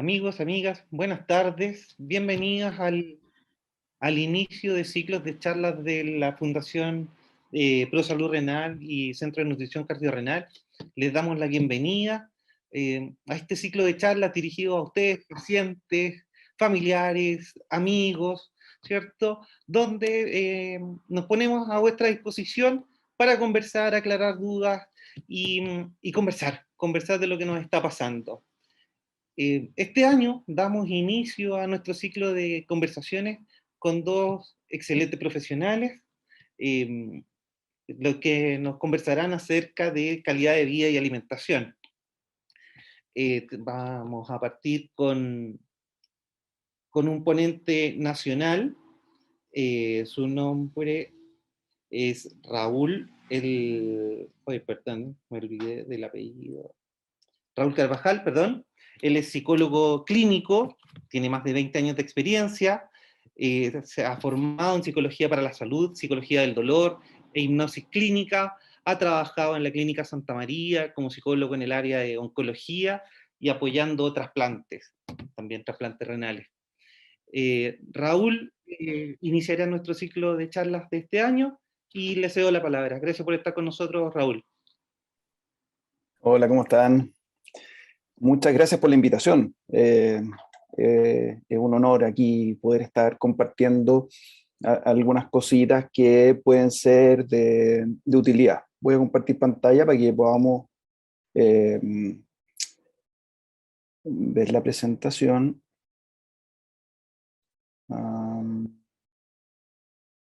Amigos, amigas, buenas tardes. Bienvenidas al inicio de ciclos de charlas de la Fundación Pro Salud Renal y Centro de Nutrición Cardiorrenal. Les damos la bienvenida a este ciclo de charlas dirigido a ustedes, pacientes, familiares, amigos, ¿cierto? Donde nos ponemos a vuestra disposición para conversar, aclarar dudas y conversar de lo que nos está pasando. Este año damos inicio a nuestro ciclo de conversaciones con dos excelentes profesionales, eh, los que nos conversarán acerca de calidad de vida y alimentación. Vamos a partir con un ponente nacional. Su nombre es Raúl, perdón, me olvidé del apellido. Raúl Carvajal, perdón. Él es psicólogo clínico, tiene más de 20 años de experiencia, se ha formado en psicología para la salud, psicología del dolor e hipnosis clínica, ha trabajado en la Clínica Santa María como psicólogo en el área de oncología y apoyando trasplantes, también trasplantes renales. Raúl iniciará nuestro ciclo de charlas de este año y le cedo la palabra. Gracias por estar con nosotros, Raúl. Hola, ¿cómo están? Muchas gracias por la invitación. Es un honor aquí poder estar compartiendo algunas cositas que pueden ser de utilidad. Voy a compartir pantalla para que podamos ver la presentación.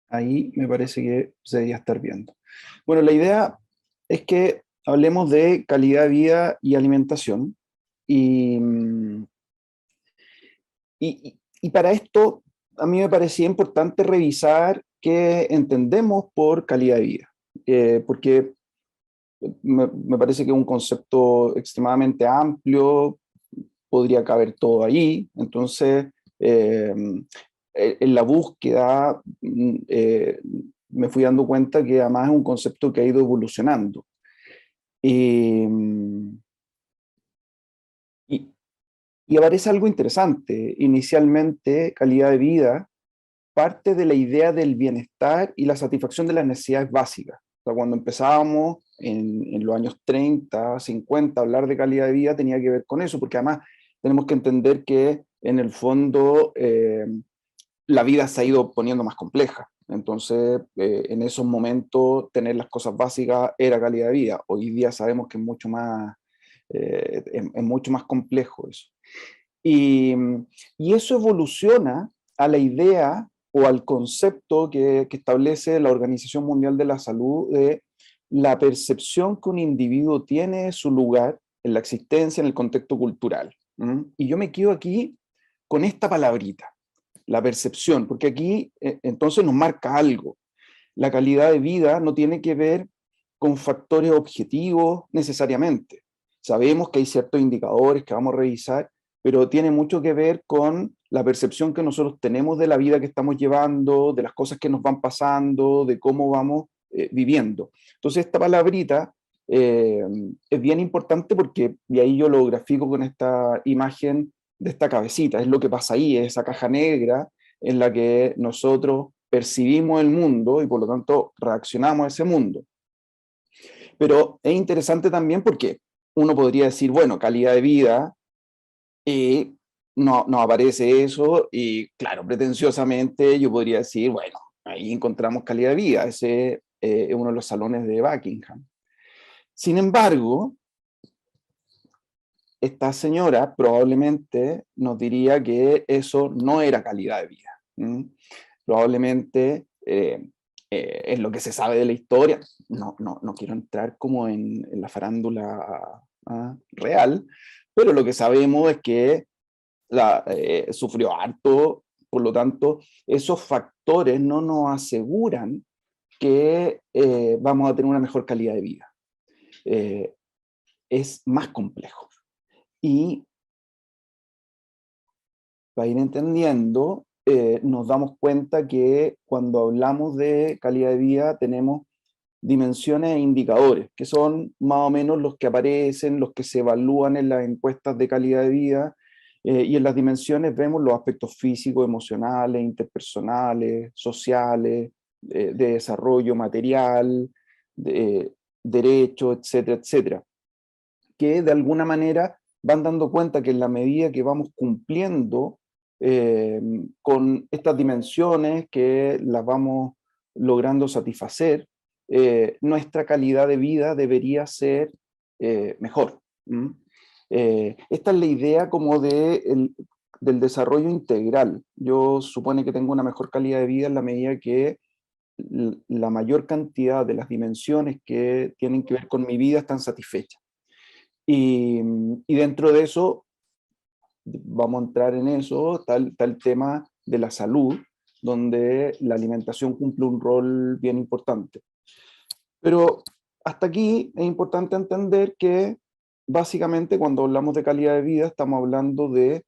Ahí me parece que se debería estar viendo. Bueno, la idea es que hablemos de calidad de vida y alimentación. Y para esto, a mí me parecía importante revisar qué entendemos por calidad de vida, porque me parece que es un concepto extremadamente amplio, podría caber todo ahí. Entonces, en la búsqueda me fui dando cuenta que además es un concepto que ha ido evolucionando. Y, y aparece algo interesante. Inicialmente, calidad de vida parte de la idea del bienestar y la satisfacción de las necesidades básicas. O sea, cuando empezábamos en los años 30, 50, a hablar de calidad de vida tenía que ver con eso, porque además tenemos que entender que en el fondo la vida se ha ido poniendo más compleja. Entonces, en esos momentos, tener las cosas básicas era calidad de vida. Hoy día sabemos que es mucho más complejo eso. Y eso evoluciona a la idea o al concepto que establece la Organización Mundial de la Salud de la percepción que un individuo tiene de su lugar en la existencia, en el contexto cultural. Y yo me quedo aquí con esta palabrita, la percepción, porque aquí entonces nos marca algo. La calidad de vida no tiene que ver con factores objetivos necesariamente. Sabemos que hay ciertos indicadores que vamos a revisar, pero tiene mucho que ver con la percepción que nosotros tenemos de la vida que estamos llevando, de las cosas que nos van pasando, de cómo vamos viviendo. Entonces esta palabrita es bien importante porque, y ahí yo lo grafico con esta imagen de esta cabecita, es lo que pasa ahí, es esa caja negra en la que nosotros percibimos el mundo y por lo tanto reaccionamos a ese mundo. Pero es interesante también porque uno podría decir, bueno, calidad de vida, y no aparece eso, y claro, pretenciosamente yo podría decir, bueno, ahí encontramos calidad de vida, ese es uno de los salones de Buckingham. Sin embargo, esta señora probablemente nos diría que eso no era calidad de vida. Probablemente es lo que se sabe de la historia. No quiero entrar como en la farándula real, pero lo que sabemos es que sufrió harto, por lo tanto, esos factores no nos aseguran que vamos a tener una mejor calidad de vida. Es más complejo. Y para ir entendiendo, nos damos cuenta que cuando hablamos de calidad de vida tenemos dimensiones e indicadores, que son más o menos los que aparecen, los que se evalúan en las encuestas de calidad de vida, Y en las dimensiones vemos los aspectos físicos, emocionales, interpersonales, sociales, de desarrollo material, de derecho, etcétera, etcétera, que de alguna manera van dando cuenta que en la medida que vamos cumpliendo con estas dimensiones, que las vamos logrando satisfacer, nuestra calidad de vida debería ser mejor. Esta es la idea como del desarrollo integral. Yo supone que tengo una mejor calidad de vida en la medida que la mayor cantidad de las dimensiones que tienen que ver con mi vida están satisfechas. Y dentro de eso, vamos a entrar en eso, está el tema de la salud, donde la alimentación cumple un rol bien importante. Pero hasta aquí es importante entender que básicamente cuando hablamos de calidad de vida estamos hablando de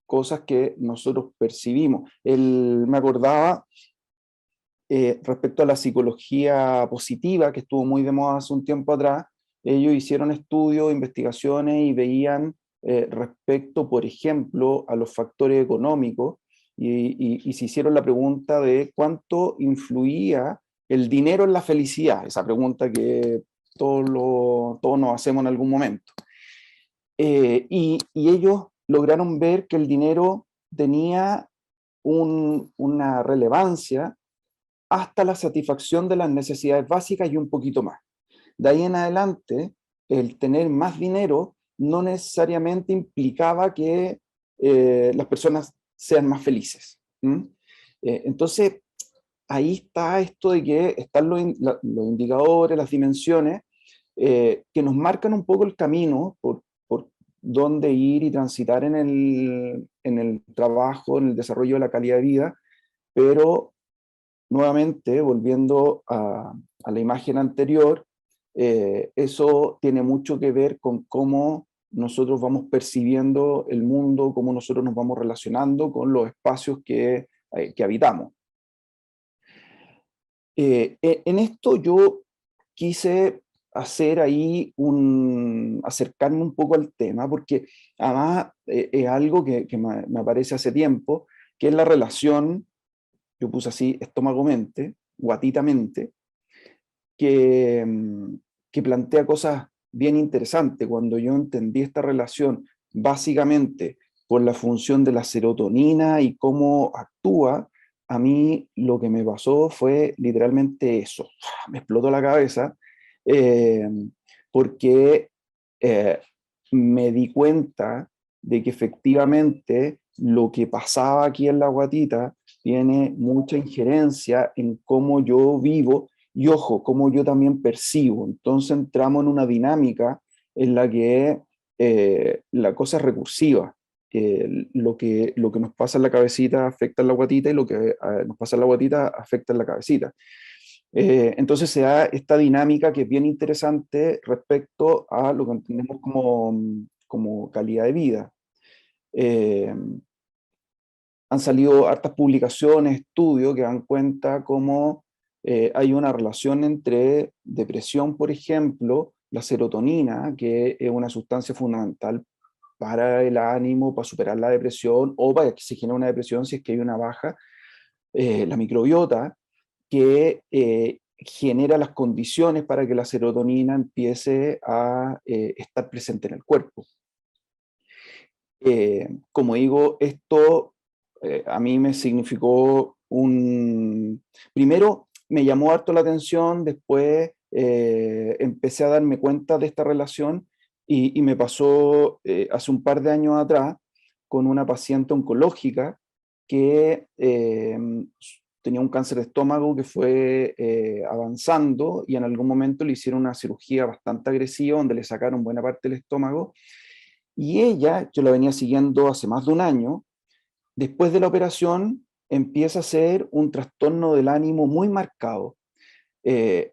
cosas que nosotros percibimos. Me acordaba respecto a la psicología positiva, que estuvo muy de moda hace un tiempo atrás. Ellos hicieron estudios, investigaciones y veían respecto, por ejemplo, a los factores económicos y se hicieron la pregunta de cuánto influía el dinero en la felicidad, esa pregunta que todos nos hacemos en algún momento. Y ellos lograron ver que el dinero tenía una relevancia hasta la satisfacción de las necesidades básicas y un poquito más. De ahí en adelante, el tener más dinero no necesariamente implicaba que las personas sean más felices. Entonces, ahí está esto de que están los indicadores, las dimensiones, que nos marcan un poco el camino por dónde ir y transitar en el trabajo, en el desarrollo de la calidad de vida, pero nuevamente, volviendo a la imagen anterior, eso tiene mucho que ver con cómo nosotros vamos percibiendo el mundo, cómo nosotros nos vamos relacionando con los espacios que habitamos. En esto yo quise hacer ahí acercarme un poco al tema, porque además es algo que me aparece hace tiempo, que es la relación, yo puse así, estómago-mente, guatita-mente, que plantea cosas bien interesantes. Cuando yo entendí esta relación básicamente por la función de la serotonina y cómo actúa, a mí lo que me pasó fue literalmente eso. Me explotó la cabeza eh, porque me di cuenta de que efectivamente lo que pasaba aquí en la guatita tiene mucha injerencia en cómo yo vivo y, ojo, cómo yo también percibo. Entonces entramos en una dinámica en la que la cosa es recursiva. Lo que nos pasa en la cabecita afecta en la guatita y lo que nos pasa en la guatita afecta en la cabecita. Entonces se da esta dinámica que es bien interesante respecto a lo que entendemos como calidad de vida. Han salido hartas publicaciones, estudios que dan cuenta cómo hay una relación entre depresión, por ejemplo, la serotonina, que es una sustancia fundamental para el ánimo, para superar la depresión o para que se genere una depresión si es que hay una baja, la microbiota, que genera las condiciones para que la serotonina empiece a estar presente en el cuerpo. Como digo, esto a mí me significó primero me llamó harto la atención, después empecé a darme cuenta de esta relación y me pasó hace un par de años atrás con una paciente oncológica que tenía un cáncer de estómago que fue avanzando y en algún momento le hicieron una cirugía bastante agresiva donde le sacaron buena parte del estómago y ella, yo la venía siguiendo hace más de un año, después de la operación empieza a ser un trastorno del ánimo muy marcado.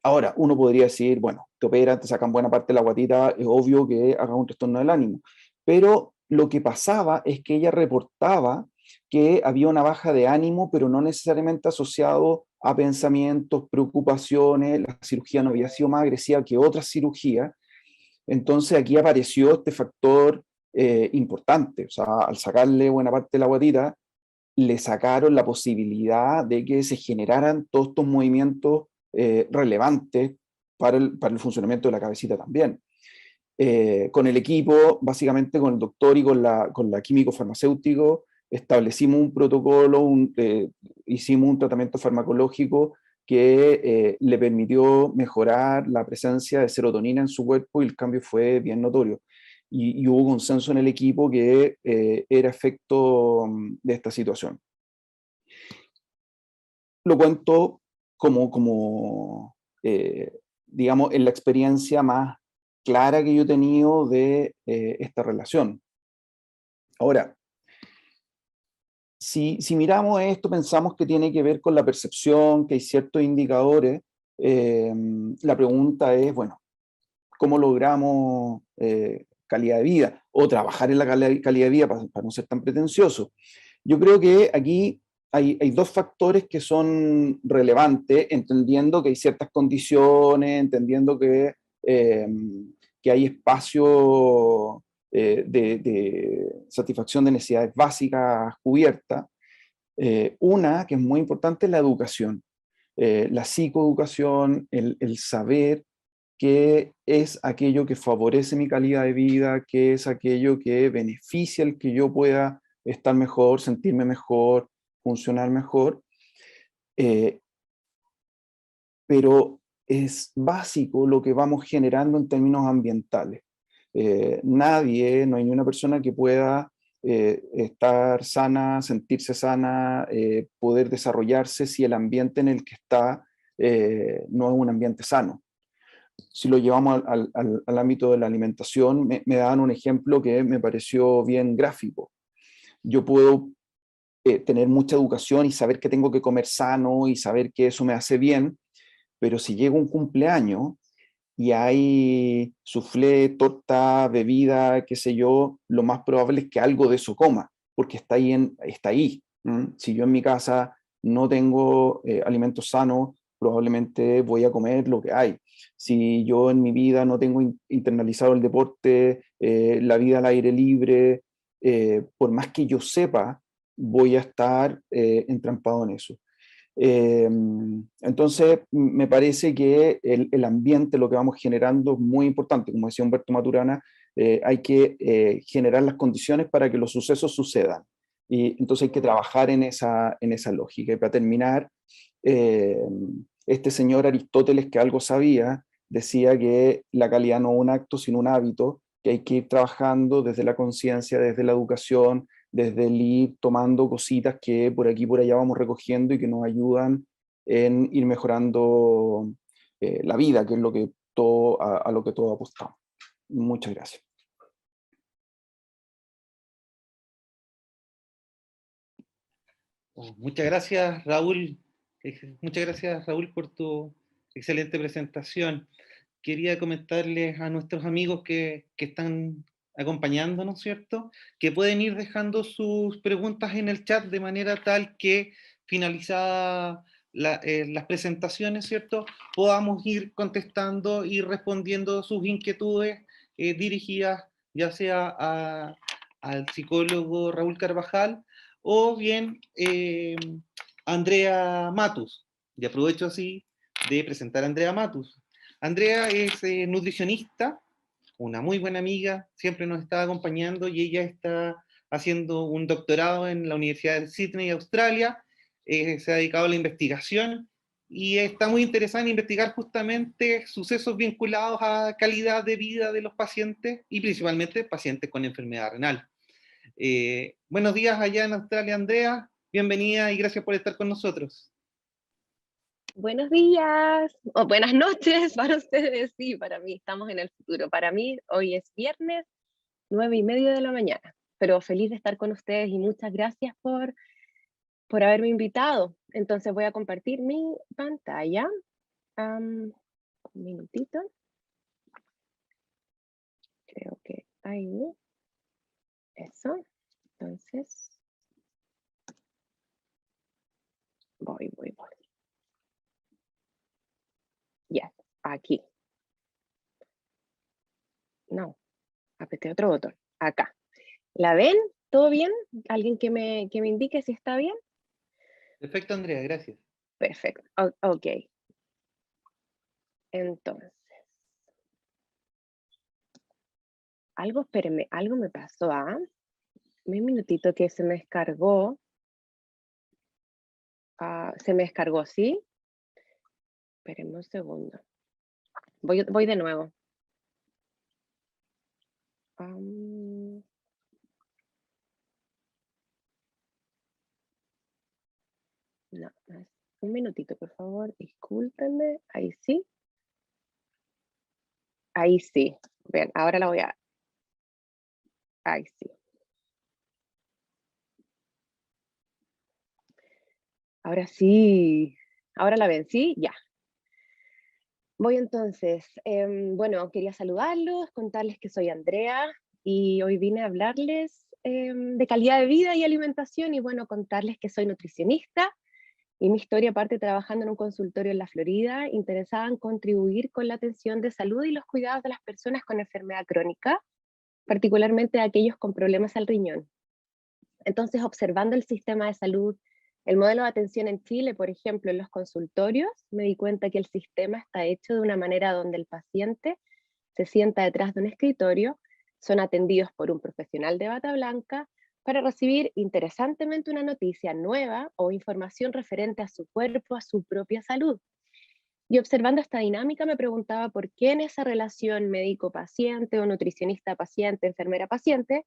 Ahora, uno podría decir, bueno, te operan, te sacan buena parte de la guatita, es obvio que haga un trastorno del ánimo, pero lo que pasaba es que ella reportaba que había una baja de ánimo, pero no necesariamente asociado a pensamientos, preocupaciones, la cirugía no había sido más agresiva que otras cirugías, entonces aquí apareció este factor importante. O sea, al sacarle buena parte de la guatita, le sacaron la posibilidad de que se generaran todos estos movimientos relevantes para el funcionamiento de la cabecita también. Con el equipo, básicamente con el doctor y con la químico farmacéutico, establecimos un protocolo, hicimos un tratamiento farmacológico que le permitió mejorar la presencia de serotonina en su cuerpo y el cambio fue bien notorio. Y hubo consenso en el equipo que era efecto de esta situación. Lo cuento digamos, en la experiencia más clara que yo he tenido de esta relación. Ahora, si miramos esto, pensamos que tiene que ver con la percepción, que hay ciertos indicadores, la pregunta es, bueno, ¿cómo logramos calidad de vida? O trabajar en la calidad de vida para no ser tan pretencioso. Yo creo que aquí hay dos factores que son relevantes, entendiendo que hay ciertas condiciones, entendiendo que hay espacio de satisfacción de necesidades básicas cubiertas. Una que es muy importante es la educación, la psicoeducación, el saber qué es aquello que favorece mi calidad de vida, qué es aquello que beneficia el que yo pueda estar mejor, sentirme mejor, funcionar mejor. Eh, pero es básico lo que vamos generando en términos ambientales. Nadie, no hay ni una persona que pueda estar sana, sentirse sana, poder desarrollarse si el ambiente en el que está no es un ambiente sano. Si lo llevamos al ámbito de la alimentación, me daban un ejemplo que me pareció bien gráfico. Yo puedo tener mucha educación y saber que tengo que comer sano y saber que eso me hace bien, pero si llega un cumpleaños y hay soufflé, torta, bebida, qué sé yo, lo más probable es que algo de eso coma, porque está ahí. Está ahí. Si yo en mi casa no tengo alimentos sanos, probablemente voy a comer lo que hay. Si yo en mi vida no tengo internalizado el deporte, la vida al aire libre, por más que yo sepa, voy a estar entrampado en eso. Entonces, me parece que el ambiente, lo que vamos generando, es muy importante. Como decía Humberto Maturana, hay que generar las condiciones para que los sucesos sucedan. Y entonces hay que trabajar en esa lógica. Y para terminar, eh, este señor Aristóteles, que algo sabía, decía que la calidad no es un acto, sino un hábito, que hay que ir trabajando desde la conciencia, desde la educación, desde el ir tomando cositas que por aquí y por allá vamos recogiendo y que nos ayudan en ir mejorando la vida, que es lo que a lo que todos apostamos. Muchas gracias. Muchas gracias, Raúl. Muchas gracias, Raúl, por tu excelente presentación. Quería comentarles a nuestros amigos que están acompañándonos, ¿cierto? Que pueden ir dejando sus preguntas en el chat de manera tal que finalizada las presentaciones, ¿cierto? Podamos ir contestando y respondiendo sus inquietudes dirigidas ya sea al psicólogo Raúl Carvajal o bien Andrea Matus. Y aprovecho así de presentar a Andrea Matus. Andrea es nutricionista, una muy buena amiga, siempre nos está acompañando y ella está haciendo un doctorado en la Universidad de Sydney, Australia. Se ha dedicado a la investigación y está muy interesada en investigar justamente sucesos vinculados a calidad de vida de los pacientes y principalmente pacientes con enfermedad renal. Buenos días allá en Australia, Andrea. Bienvenida y gracias por estar con nosotros. Buenos días o buenas noches para ustedes, sí, para mí estamos en el futuro. Para mí hoy es viernes, 9:30 de la mañana, pero feliz de estar con ustedes y muchas gracias por haberme invitado. Entonces voy a compartir mi pantalla. Un minutito. Creo que ahí. Eso. Entonces. Voy. Ya, aquí. No, apreté otro botón. Acá. ¿La ven? ¿Todo bien? ¿Alguien que me indique si está bien? Perfecto, Andrea, gracias. Perfecto, ok. Entonces, espérenme, algo me pasó, ¿ah? Un minutito que se me descargó. Se me descargó, ¿sí? Espérenme un segundo. Voy de nuevo. Am, no, un minutito, por favor, discúlpenme. Ahí sí. Ahí sí. Bien, ahora la voy a... Ahí sí. Ahora sí. Ahora la ven, ¿sí? Ya. Voy entonces. Bueno, quería saludarlos, contarles que soy Andrea y hoy vine a hablarles de calidad de vida y alimentación y bueno, contarles que soy nutricionista y mi historia parte trabajando en un consultorio en la Florida, interesada en contribuir con la atención de salud y los cuidados de las personas con enfermedad crónica, particularmente aquellos con problemas al riñón. Entonces, observando el sistema de salud, el modelo de atención en Chile, por ejemplo, en los consultorios, me di cuenta que el sistema está hecho de una manera donde el paciente se sienta detrás de un escritorio, son atendidos por un profesional de bata blanca para recibir interesantemente una noticia nueva o información referente a su cuerpo, a su propia salud. Y observando esta dinámica me preguntaba por qué en esa relación médico-paciente o nutricionista-paciente, enfermera-paciente,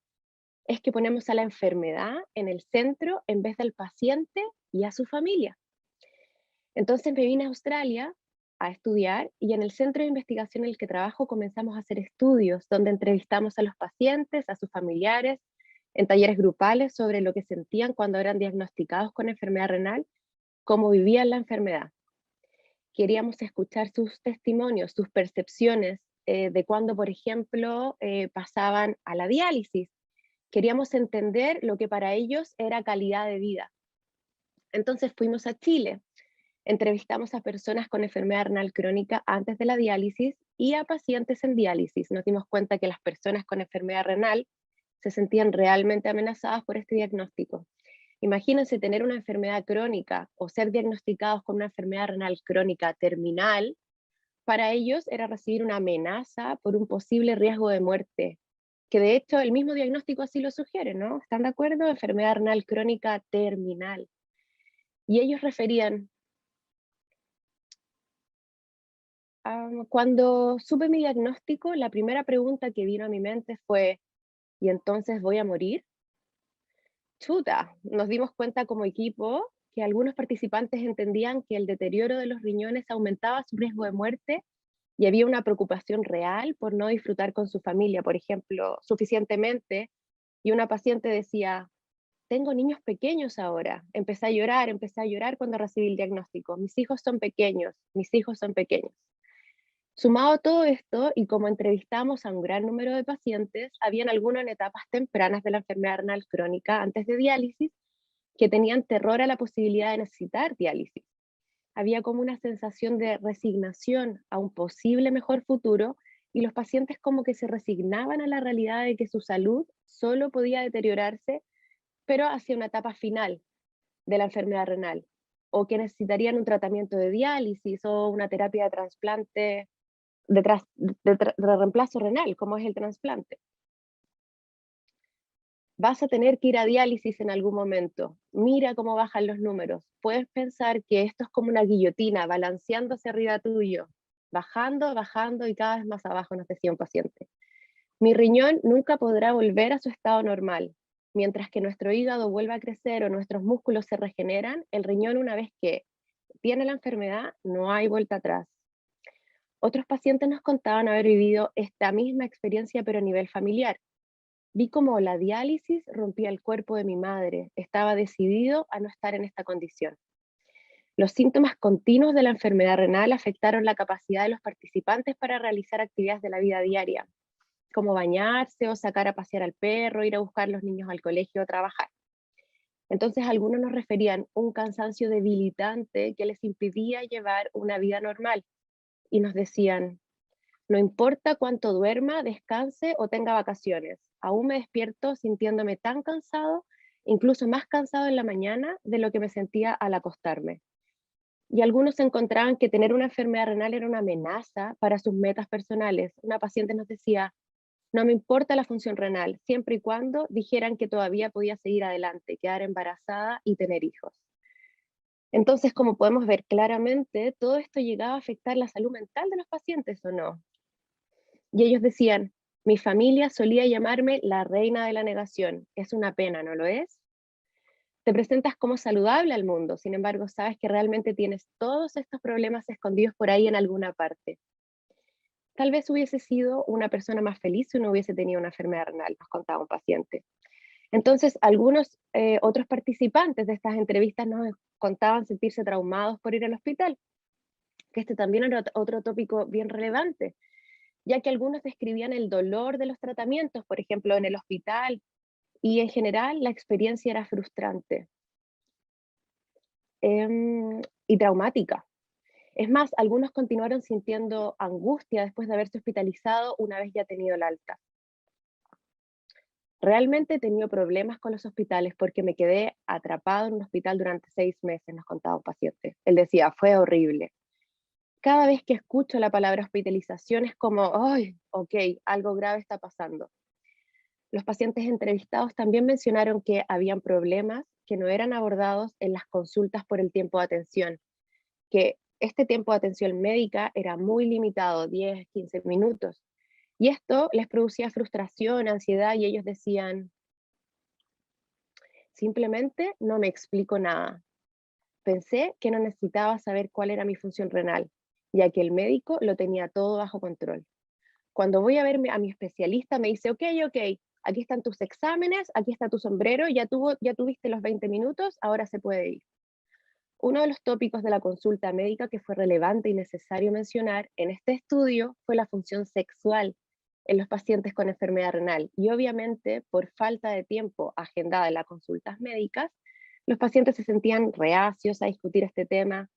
es que ponemos a la enfermedad en el centro en vez del paciente y a su familia. Entonces me vine a Australia a estudiar y en el centro de investigación en el que trabajo comenzamos a hacer estudios donde entrevistamos a los pacientes, a sus familiares, en talleres grupales sobre lo que sentían cuando eran diagnosticados con enfermedad renal, cómo vivían la enfermedad. Queríamos escuchar sus testimonios, sus percepciones de cuando, por ejemplo, pasaban a la diálisis. Queríamos entender lo que para ellos era calidad de vida. Entonces fuimos a Chile, entrevistamos a personas con enfermedad renal crónica antes de la diálisis y a pacientes en diálisis. Nos dimos cuenta que las personas con enfermedad renal se sentían realmente amenazadas por este diagnóstico. Imagínense tener una enfermedad crónica o ser diagnosticados con una enfermedad renal crónica terminal. Para ellos era recibir una amenaza por un posible riesgo de muerte, que de hecho el mismo diagnóstico así lo sugiere, ¿no? ¿Están de acuerdo? Enfermedad renal crónica terminal. Y ellos referían, cuando supe mi diagnóstico, la primera pregunta que vino a mi mente fue, ¿y entonces voy a morir? Chuta, nos dimos cuenta como equipo que algunos participantes entendían que el deterioro de los riñones aumentaba su riesgo de muerte y había una preocupación real por no disfrutar con su familia, por ejemplo, suficientemente, y una paciente decía, tengo niños pequeños ahora, empecé a llorar cuando recibí el diagnóstico, mis hijos son pequeños, mis hijos son pequeños. Sumado a todo esto, y como entrevistamos a un gran número de pacientes, habían algunos en etapas tempranas de la enfermedad renal crónica antes de diálisis que tenían terror a la posibilidad de necesitar diálisis. Había como una sensación de resignación a un posible mejor futuro y los pacientes como que se resignaban a la realidad de que su salud solo podía deteriorarse, pero hacia una etapa final de la enfermedad renal, o que necesitarían un tratamiento de diálisis o una terapia de trasplante, de reemplazo renal, como es el trasplante. Vas a tener que ir a diálisis en algún momento. Mira cómo bajan los números. Puedes pensar que esto es como una guillotina balanceándose arriba tuyo, bajando, bajando y cada vez más abajo, nos decía un paciente. Mi riñón nunca podrá volver a su estado normal. Mientras que nuestro hígado vuelva a crecer o nuestros músculos se regeneran, el riñón, una vez que tiene la enfermedad, no hay vuelta atrás. Otros pacientes nos contaban haber vivido esta misma experiencia pero a nivel familiar. Vi cómo la diálisis rompía el cuerpo de mi madre. Estaba decidido a no estar en esta condición. Los síntomas continuos de la enfermedad renal afectaron la capacidad de los participantes para realizar actividades de la vida diaria, como bañarse o sacar a pasear al perro, ir a buscar a los niños al colegio o trabajar. Entonces algunos nos referían un cansancio debilitante que les impedía llevar una vida normal y nos decían, No importa cuánto duerma, descanse o tenga vacaciones, aún me despierto sintiéndome tan cansado, incluso más cansado en la mañana de lo que me sentía al acostarme. Y algunos encontraban que tener una enfermedad renal era una amenaza para sus metas personales. Una paciente nos decía, no me importa la función renal, siempre y cuando dijeran que todavía podía seguir adelante, quedar embarazada y tener hijos. Entonces, como podemos ver claramente, todo esto llegaba a afectar la salud mental de los pacientes, ¿o no? Y ellos decían, mi familia solía llamarme la reina de la negación. Es una pena, ¿no lo es? Te presentas como saludable al mundo, sin embargo, sabes que realmente tienes todos estos problemas escondidos por ahí en alguna parte. Tal vez hubiese sido una persona más feliz si no hubiese tenido una enfermedad renal, nos contaba un paciente. Entonces, algunos otros participantes de estas entrevistas nos contaban sentirse traumados por ir al hospital, que este también era otro tópico bien relevante, ya que algunos describían el dolor de los tratamientos, por ejemplo, en el hospital, y en general la experiencia era frustrante y traumática. Es más, algunos continuaron sintiendo angustia después de haberse hospitalizado una vez ya tenido el alta. Realmente he tenido problemas con los hospitales porque me quedé atrapado en un hospital durante 6 meses, nos contaba un paciente. Él decía, fue horrible. Cada vez que escucho la palabra hospitalización es como, ay, ok, algo grave está pasando. Los pacientes entrevistados también mencionaron que habían problemas que no eran abordados en las consultas por el tiempo de atención, que este tiempo de atención médica era muy limitado, 10, 15 minutos, y esto les producía frustración, ansiedad, y ellos decían, simplemente no me explico nada. Pensé que no necesitaba saber cuál era mi función renal, ya que el médico lo tenía todo bajo control. Cuando voy a ver a mi especialista me dice, ok, ok, aquí están tus exámenes, aquí está tu sombrero, ya tuviste los 20 minutos, ahora se puede ir. Uno de los tópicos de la consulta médica que fue relevante y necesario mencionar en este estudio fue la función sexual en los pacientes con enfermedad renal. Y obviamente, por falta de tiempo agendada en las consultas médicas, los pacientes se sentían reacios a discutir este tema,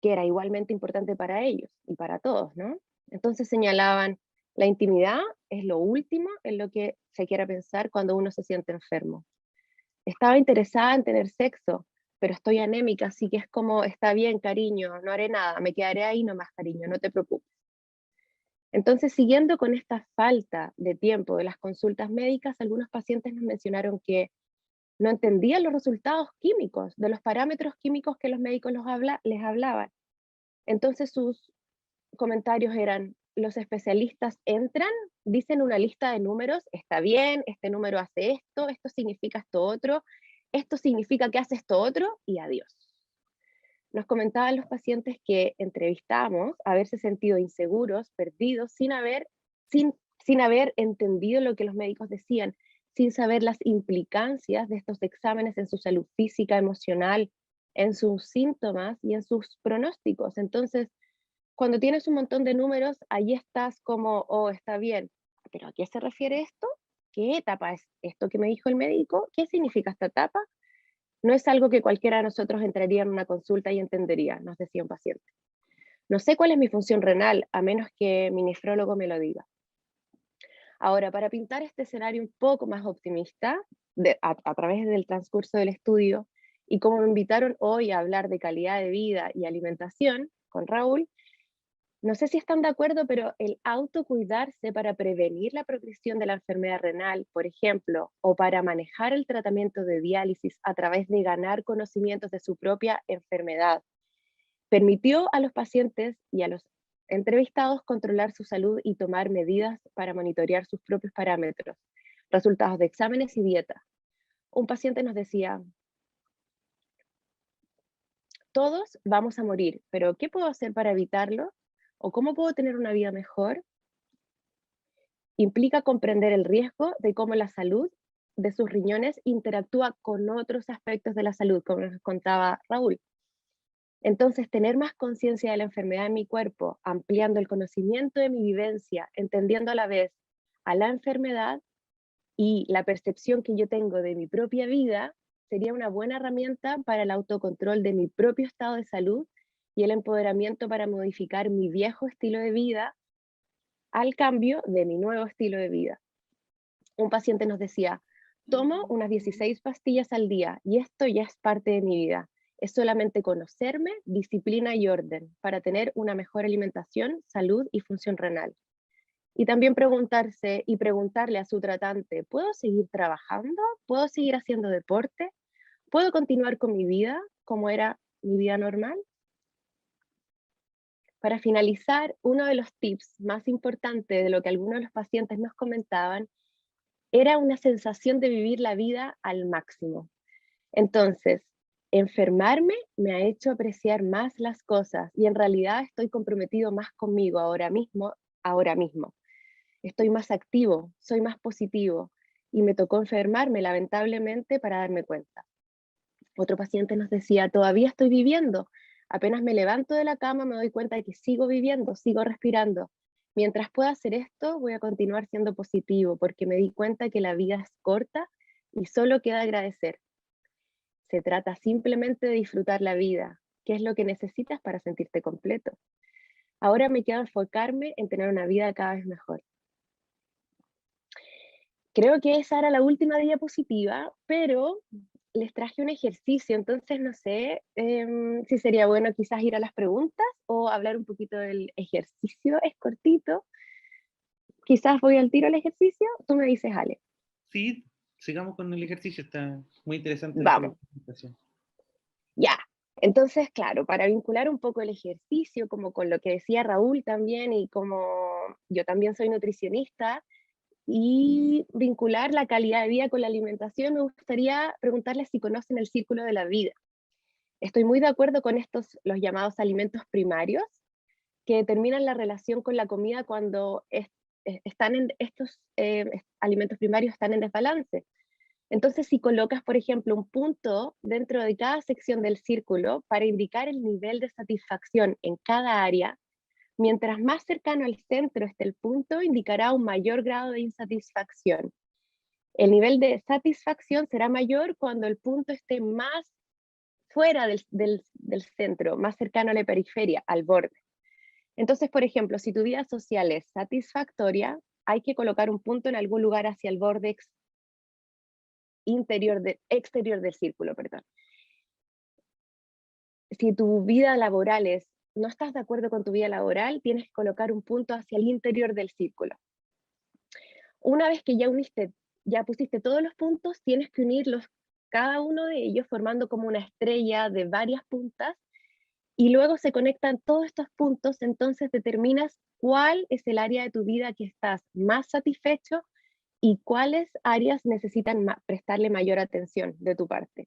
que era igualmente importante para ellos y para todos, ¿no? Entonces señalaban, la intimidad es lo último en lo que se quiera pensar cuando uno se siente enfermo. Estaba interesada en tener sexo, pero estoy anémica, así que es como, está bien, cariño, no haré nada, me quedaré ahí nomás, cariño, no te preocupes. Entonces, siguiendo con esta falta de tiempo de las consultas médicas, algunos pacientes nos mencionaron que no entendían los resultados químicos, de los parámetros químicos que los médicos les hablaban. Entonces sus comentarios eran, los especialistas entran, dicen una lista de números, está bien, este número hace esto significa esto otro, esto significa que hace esto otro, y adiós. Nos comentaban los pacientes que entrevistamos haberse sentido inseguros, perdidos, sin haber entendido lo que los médicos decían, sin saber las implicancias de estos exámenes en su salud física, emocional, en sus síntomas y en sus pronósticos. Entonces, cuando tienes un montón de números, ahí estás como, oh, está bien, pero ¿a qué se refiere esto? ¿Qué etapa es esto que me dijo el médico? ¿Qué significa esta etapa? No es algo que cualquiera de nosotros entraría en una consulta y entendería, nos decía un paciente. No sé cuál es mi función renal, a menos que mi nefrólogo me lo diga. Ahora, para pintar este escenario un poco más optimista, a través del transcurso del estudio, y como me invitaron hoy a hablar de calidad de vida y alimentación con Raúl, no sé si están de acuerdo, pero el autocuidarse para prevenir la progresión de la enfermedad renal, por ejemplo, o para manejar el tratamiento de diálisis a través de ganar conocimientos de su propia enfermedad, permitió a los pacientes y a los entrevistados controlar su salud y tomar medidas para monitorear sus propios parámetros, resultados de exámenes y dieta. Un paciente nos decía, todos vamos a morir, pero ¿qué puedo hacer para evitarlo? ¿O cómo puedo tener una vida mejor? Implica comprender el riesgo de cómo la salud de sus riñones interactúa con otros aspectos de la salud, como nos contaba Raúl. Entonces, tener más conciencia de la enfermedad en mi cuerpo, ampliando el conocimiento de mi vivencia, entendiendo a la vez a la enfermedad y la percepción que yo tengo de mi propia vida, sería una buena herramienta para el autocontrol de mi propio estado de salud y el empoderamiento para modificar mi viejo estilo de vida al cambio de mi nuevo estilo de vida. Un paciente nos decía, tomo unas 16 pastillas al día y esto ya es parte de mi vida. Es solamente conocerme, disciplina y orden para tener una mejor alimentación, salud y función renal. Y también preguntarse y preguntarle a su tratante, ¿puedo seguir trabajando? ¿Puedo seguir haciendo deporte? ¿Puedo continuar con mi vida como era mi vida normal? Para finalizar, uno de los tips más importantes de lo que algunos de los pacientes nos comentaban era una sensación de vivir la vida al máximo. Entonces, enfermarme me ha hecho apreciar más las cosas y en realidad estoy comprometido más conmigo ahora mismo, ahora mismo. Estoy más activo, soy más positivo y me tocó enfermarme lamentablemente para darme cuenta. Otro paciente nos decía, todavía estoy viviendo, apenas me levanto de la cama me doy cuenta de que sigo viviendo, sigo respirando. Mientras pueda hacer esto, voy a continuar siendo positivo porque me di cuenta que la vida es corta y solo queda agradecer. Se trata simplemente de disfrutar la vida, que es lo que necesitas para sentirte completo. Ahora me queda enfocarme en tener una vida cada vez mejor. Creo que esa era la última diapositiva, pero les traje un ejercicio, entonces no sé si sería bueno quizás ir a las preguntas o hablar un poquito del ejercicio, es cortito. Quizás voy al tiro al ejercicio, tú me dices, Ale. Sí, sigamos con el ejercicio, está muy interesante la Vamos, presentación. ya. Entonces, claro, para vincular un poco el ejercicio, como con lo que decía Raúl también, y como yo también soy nutricionista, y vincular la calidad de vida con la alimentación, me gustaría preguntarles si conocen el círculo de la vida. Estoy muy de acuerdo con estos, los llamados alimentos primarios, que determinan la relación con la comida cuando estos alimentos primarios están en desbalance. Entonces, si colocas, por ejemplo, un punto dentro de cada sección del círculo para indicar el nivel de satisfacción en cada área, mientras más cercano al centro esté el punto, indicará un mayor grado de insatisfacción. El nivel de satisfacción será mayor cuando el punto esté más fuera del centro, más cercano a la periferia, al borde. Entonces, por ejemplo, si tu vida social es satisfactoria, hay que colocar un punto en algún lugar hacia el borde exterior del círculo, perdón. Si tu vida laboral no estás de acuerdo con tu vida laboral, tienes que colocar un punto hacia el interior del círculo. Una vez que ya pusiste todos los puntos, tienes que unirlos, cada uno de ellos formando como una estrella de varias puntas, y luego se conectan todos estos puntos, entonces determinas cuál es el área de tu vida que estás más satisfecho y cuáles áreas necesitan prestarle mayor atención de tu parte.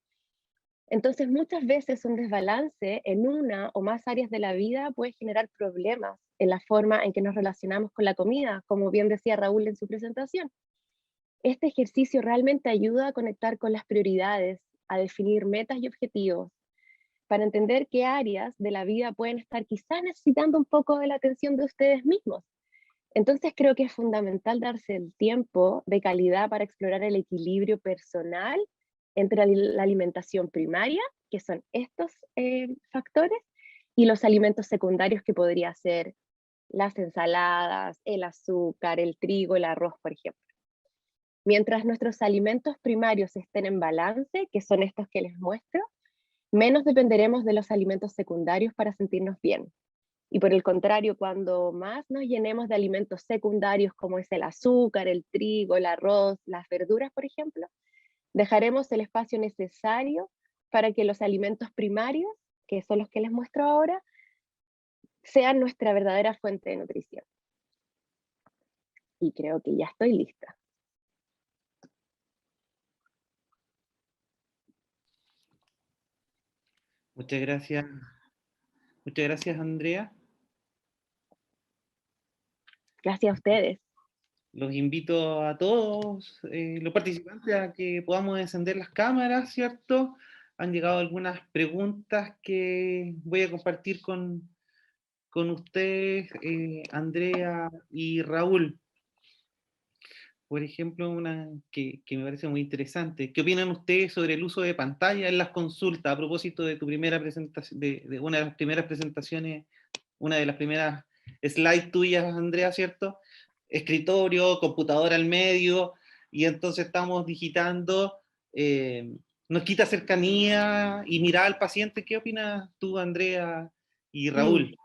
Entonces, muchas veces un desbalance en una o más áreas de la vida puede generar problemas en la forma en que nos relacionamos con la comida, como bien decía Raúl en su presentación. Este ejercicio realmente ayuda a conectar con las prioridades, a definir metas y objetivos, para entender qué áreas de la vida pueden estar quizás necesitando un poco de la atención de ustedes mismos. Entonces creo que es fundamental darse el tiempo de calidad para explorar el equilibrio personal entre la alimentación primaria, que son estos factores, y los alimentos secundarios que podría ser las ensaladas, el azúcar, el trigo, el arroz, por ejemplo. Mientras nuestros alimentos primarios estén en balance, que son estos que les muestro, menos dependeremos de los alimentos secundarios para sentirnos bien. Y por el contrario, cuando más nos llenemos de alimentos secundarios como es el azúcar, el trigo, el arroz, las verduras, por ejemplo, dejaremos el espacio necesario para que los alimentos primarios, que son los que les muestro ahora, sean nuestra verdadera fuente de nutrición. Y creo que ya estoy lista. Muchas gracias. Muchas gracias, Andrea. Gracias a ustedes. Los invito a todos los participantes a que podamos encender las cámaras, ¿cierto? Han llegado algunas preguntas que voy a compartir con ustedes, Andrea y Raúl. Por ejemplo, una que me parece muy interesante. ¿Qué opinan ustedes sobre el uso de pantalla en las consultas? A propósito de tu primera presentación, de una de las primeras presentaciones, una de las primeras slides tuyas, Andrea, ¿cierto? escritorio, computadora al medio, y entonces estamos digitando, nos quita cercanía y mirar al paciente. ¿Qué opinas tú, Andrea y Raúl?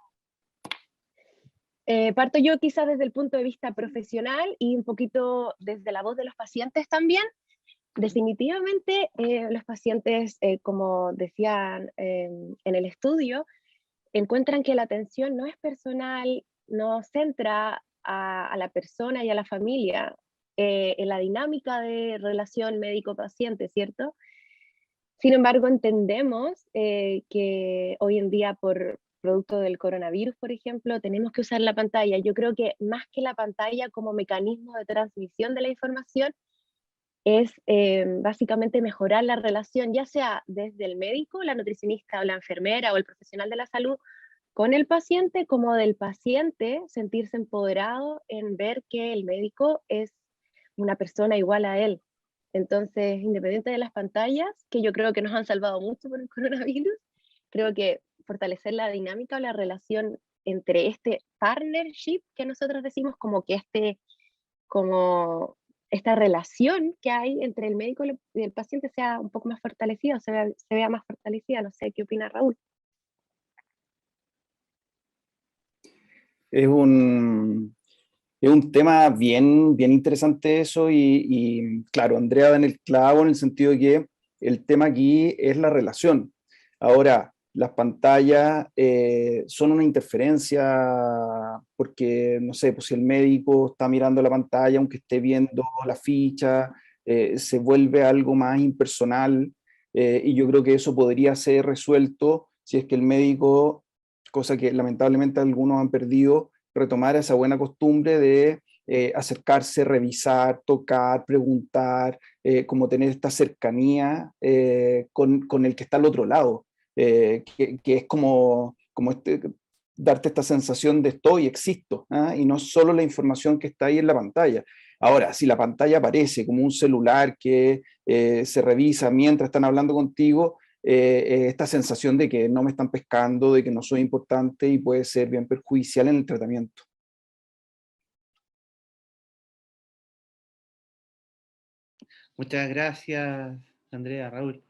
Parto yo quizás desde el punto de vista profesional y un poquito desde la voz de los pacientes también. Definitivamente los pacientes, como decían en el estudio, encuentran que la atención no es personal, no centra a la persona y a la familia en la dinámica de relación médico-paciente, ¿cierto? Sin embargo, entendemos que hoy en día, por producto del coronavirus, por ejemplo, tenemos que usar la pantalla. Yo creo que más que la pantalla como mecanismo de transmisión de la información, es básicamente mejorar la relación, ya sea desde el médico, la nutricionista o la enfermera o el profesional de la salud con el paciente, como del paciente sentirse empoderado en ver que el médico es una persona igual a él. Entonces, independiente de las pantallas, que yo creo que nos han salvado mucho por el coronavirus, creo que fortalecer la dinámica o la relación entre este partnership que nosotros decimos, como esta relación que hay entre el médico y el paciente sea un poco más fortalecida, se vea más fortalecida. No sé, ¿qué opina Raúl? Es un, es un tema bien interesante eso claro, Andrea da en el clavo en el sentido de que el tema aquí es la relación. Ahora, las pantallas son una interferencia porque, no sé, pues si el médico está mirando la pantalla, aunque esté viendo la ficha, se vuelve algo más impersonal, y yo creo que eso podría ser resuelto si es que el médico, cosa que lamentablemente algunos han perdido, retomar esa buena costumbre de acercarse, revisar, tocar, preguntar, como tener esta cercanía con el que está al otro lado, que es como darte esta sensación de estoy, existo, ¿ah? Y no solo la información que está ahí en la pantalla. Ahora, si la pantalla aparece como un celular que se revisa mientras están hablando contigo, esta sensación de que no me están pescando, de que no soy importante y puede ser bien perjudicial en el tratamiento. Muchas gracias, Andrea, Raúl.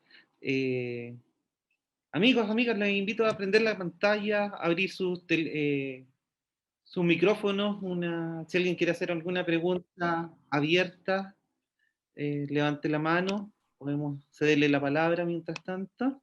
Amigos, amigas, les invito a prender la pantalla, a abrir sus micrófonos. Si alguien quiere hacer alguna pregunta abierta, levante la mano. Podemos cederle la palabra mientras tanto.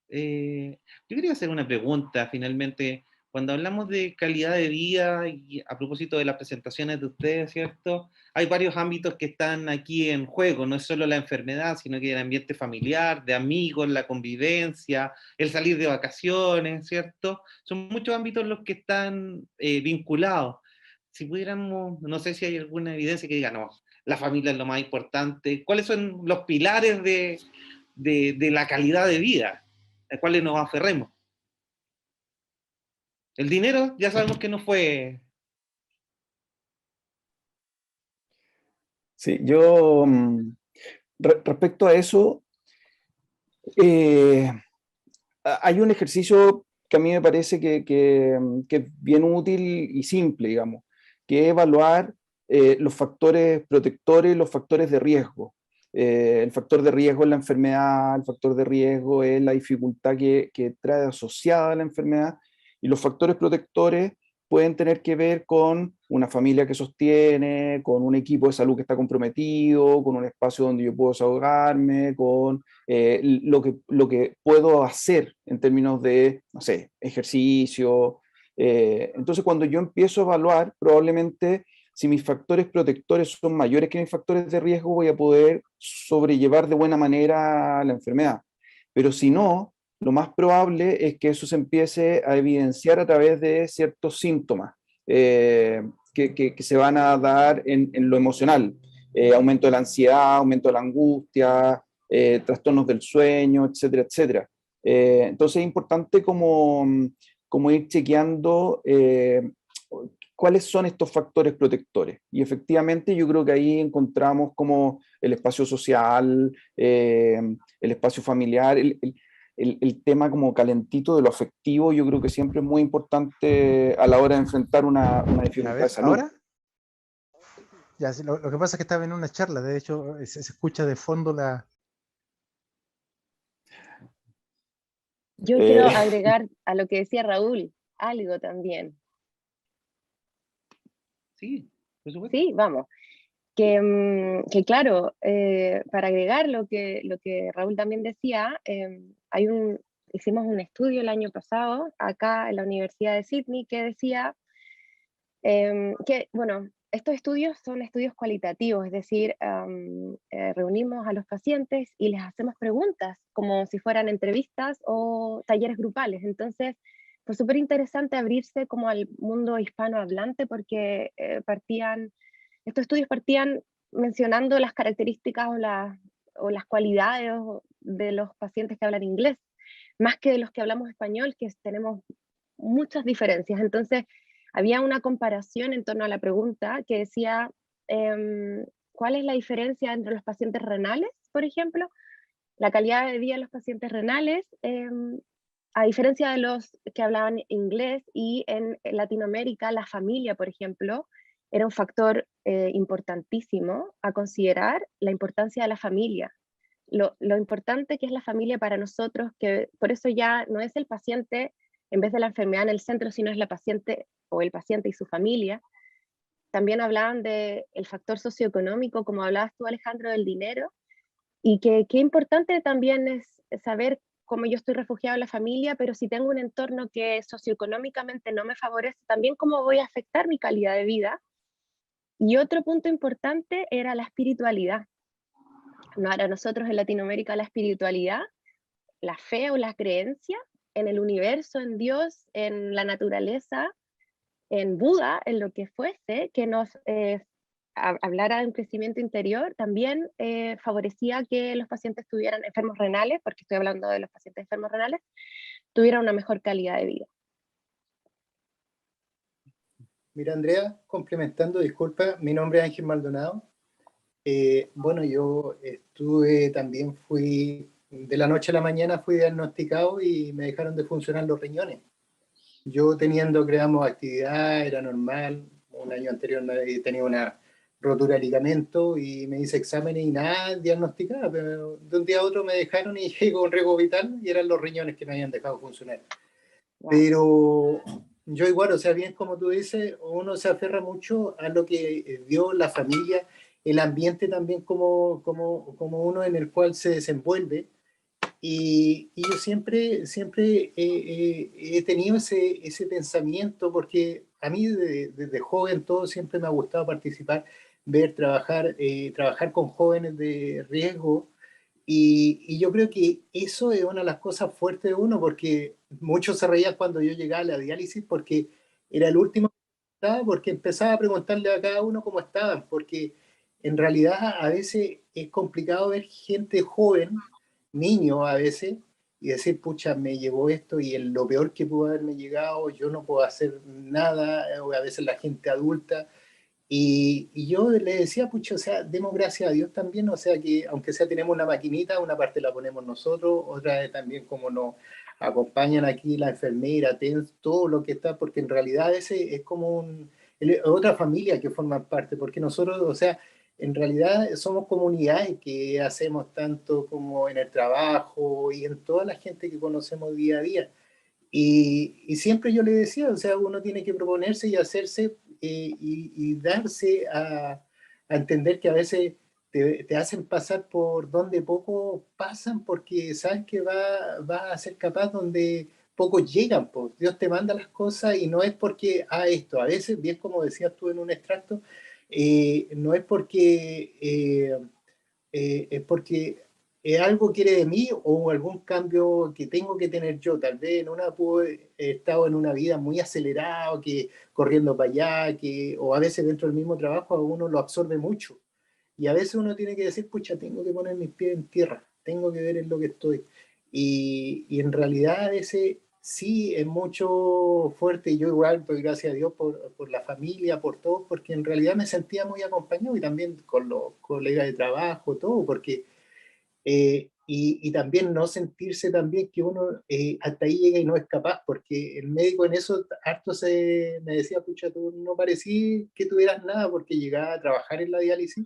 Yo quería hacer una pregunta, finalmente. Cuando hablamos de calidad de vida y a propósito de las presentaciones de ustedes, ¿cierto? Hay varios ámbitos que están aquí en juego, no es solo la enfermedad, sino que el ambiente familiar, de amigos, la convivencia, el salir de vacaciones, ¿cierto? Son muchos ámbitos los que están vinculados. Si pudiéramos, no sé si hay alguna evidencia que diga, no, la familia es lo más importante. ¿Cuáles son los pilares de la calidad de vida a cuales nos aferremos? El dinero ya sabemos que no fue. Sí, yo respecto a eso, eh, hay un ejercicio que a mí me parece que es bien útil y simple, digamos, que es evaluar los factores protectores y los factores de riesgo. El factor de riesgo es la enfermedad, el factor de riesgo es la dificultad que trae asociada a la enfermedad, y los factores protectores pueden tener que ver con una familia que sostiene, con un equipo de salud que está comprometido, con un espacio donde yo puedo desahogarme, con lo que puedo hacer en términos de, no sé, ejercicio. Entonces, cuando yo empiezo a evaluar, probablemente si mis factores protectores son mayores que mis factores de riesgo, voy a poder sobrellevar de buena manera la enfermedad. Pero si no, lo más probable es que eso se empiece a evidenciar a través de ciertos síntomas que se van a dar en lo emocional. Aumento de la ansiedad, aumento de la angustia, trastornos del sueño, etcétera, etcétera. Entonces es importante como ir chequeando cuáles son estos factores protectores. Y efectivamente yo creo que ahí encontramos como el espacio social, el espacio familiar, el tema como calentito de lo afectivo, yo creo que siempre es muy importante a la hora de enfrentar una A dificultad de ver, salud. ¿ahora? Ya, sí, lo que pasa es que estaba en una charla, de hecho, se escucha de fondo la... Yo quiero Eh, agregar a lo que decía Raúl, algo también. Sí, por supuesto. Sí, vamos. Que claro, para agregar lo que Raúl también decía, hicimos un estudio el año pasado acá en la Universidad de Sydney que decía que, bueno, estos estudios son estudios cualitativos, es decir, reunimos a los pacientes y les hacemos preguntas como si fueran entrevistas o talleres grupales. Entonces, fue súper interesante abrirse como al mundo hispanohablante porque estos estudios partían mencionando las características o las cualidades de los pacientes que hablan inglés, más que de los que hablamos español, que tenemos muchas diferencias. Entonces, había una comparación en torno a la pregunta que decía, ¿cuál es la diferencia entre los pacientes renales, por ejemplo? La calidad de vida de los pacientes renales, a diferencia de los que hablaban inglés, y en Latinoamérica la familia, por ejemplo, era un factor importantísimo a considerar, la importancia de la familia. Lo importante que es la familia para nosotros, que por eso ya no es el paciente en vez de la enfermedad en el centro, sino es la paciente o el paciente y su familia. También hablaban del factor socioeconómico, como hablabas tú, Alejandro, del dinero, y que qué importante también es saber cómo yo estoy refugiado en la familia, pero si tengo un entorno que socioeconómicamente no me favorece, también cómo voy a afectar mi calidad de vida. Y otro punto importante era la espiritualidad. Para nosotros en Latinoamérica la espiritualidad, la fe o la creencia en el universo, en Dios, en la naturaleza, en Buda, en lo que fuese, que nos hablara de un crecimiento interior, también favorecía que los pacientes tuvieran enfermos renales, porque estoy hablando de los pacientes enfermos renales, tuvieran una mejor calidad de vida. Mira, Andrea, complementando, disculpa, mi nombre es Ángel Maldonado. Bueno, yo fui, de la noche a la mañana fui diagnosticado y me dejaron de funcionar los riñones. Yo teniendo, creamos, actividad, era normal, un año anterior tenía una rotura de ligamento y me hice exámenes y nada diagnosticada, pero de un día a otro me dejaron y llegué con riesgo vital y eran los riñones que me habían dejado funcionar. Wow. Pero yo igual, o sea, bien como tú dices, uno se aferra mucho a lo que vio la familia, el ambiente también como uno en el cual se desenvuelve. Y yo siempre he tenido ese pensamiento, porque a mí desde joven todo siempre me ha gustado participar, ver, trabajar con jóvenes de riesgo. Y yo creo que eso es una de las cosas fuertes de uno, porque muchos se reían cuando yo llegaba a la diálisis, porque era el último que estaba, porque empezaba a preguntarle a cada uno cómo estaban, porque en realidad a veces es complicado ver gente joven, niños a veces, y decir, pucha, me llegó esto y lo peor que pudo haberme llegado, yo no puedo hacer nada, o a veces la gente adulta. Y yo le decía, pucha, o sea, demos gracias a Dios también, o sea, que aunque sea tenemos una maquinita, una parte la ponemos nosotros, otra es también como nos acompañan aquí la enfermera, todo lo que está, porque en realidad ese es como otra familia que forma parte, porque nosotros, o sea, en realidad somos comunidades que hacemos tanto como en el trabajo y en toda la gente que conocemos día a día. Y siempre yo le decía, o sea, uno tiene que proponerse y hacerse y darse a entender que a veces te hacen pasar por donde poco pasan porque sabes que va a ser capaz donde pocos llegan. Pues. Dios te manda las cosas y no es porque, esto, a veces, bien como decías tú en un extracto, no es es porque algo quiere de mí o algún cambio que tengo que tener yo. Tal vez he estado en una vida muy acelerada, que corriendo para allá, o a veces dentro del mismo trabajo a uno lo absorbe mucho. Y a veces uno tiene que decir, pucha, tengo que poner mis pies en tierra, tengo que ver en lo que estoy. Y en realidad ese sí es mucho fuerte. Y yo igual, pues gracias a Dios por la familia, por todo, porque en realidad me sentía muy acompañado y también con los colegas de trabajo, todo, porque y también no sentirse también que uno hasta ahí llega y no es capaz, porque el médico en eso harto me decía, pucha, tú no parecía que tuvieras nada, porque llegaba a trabajar en la diálisis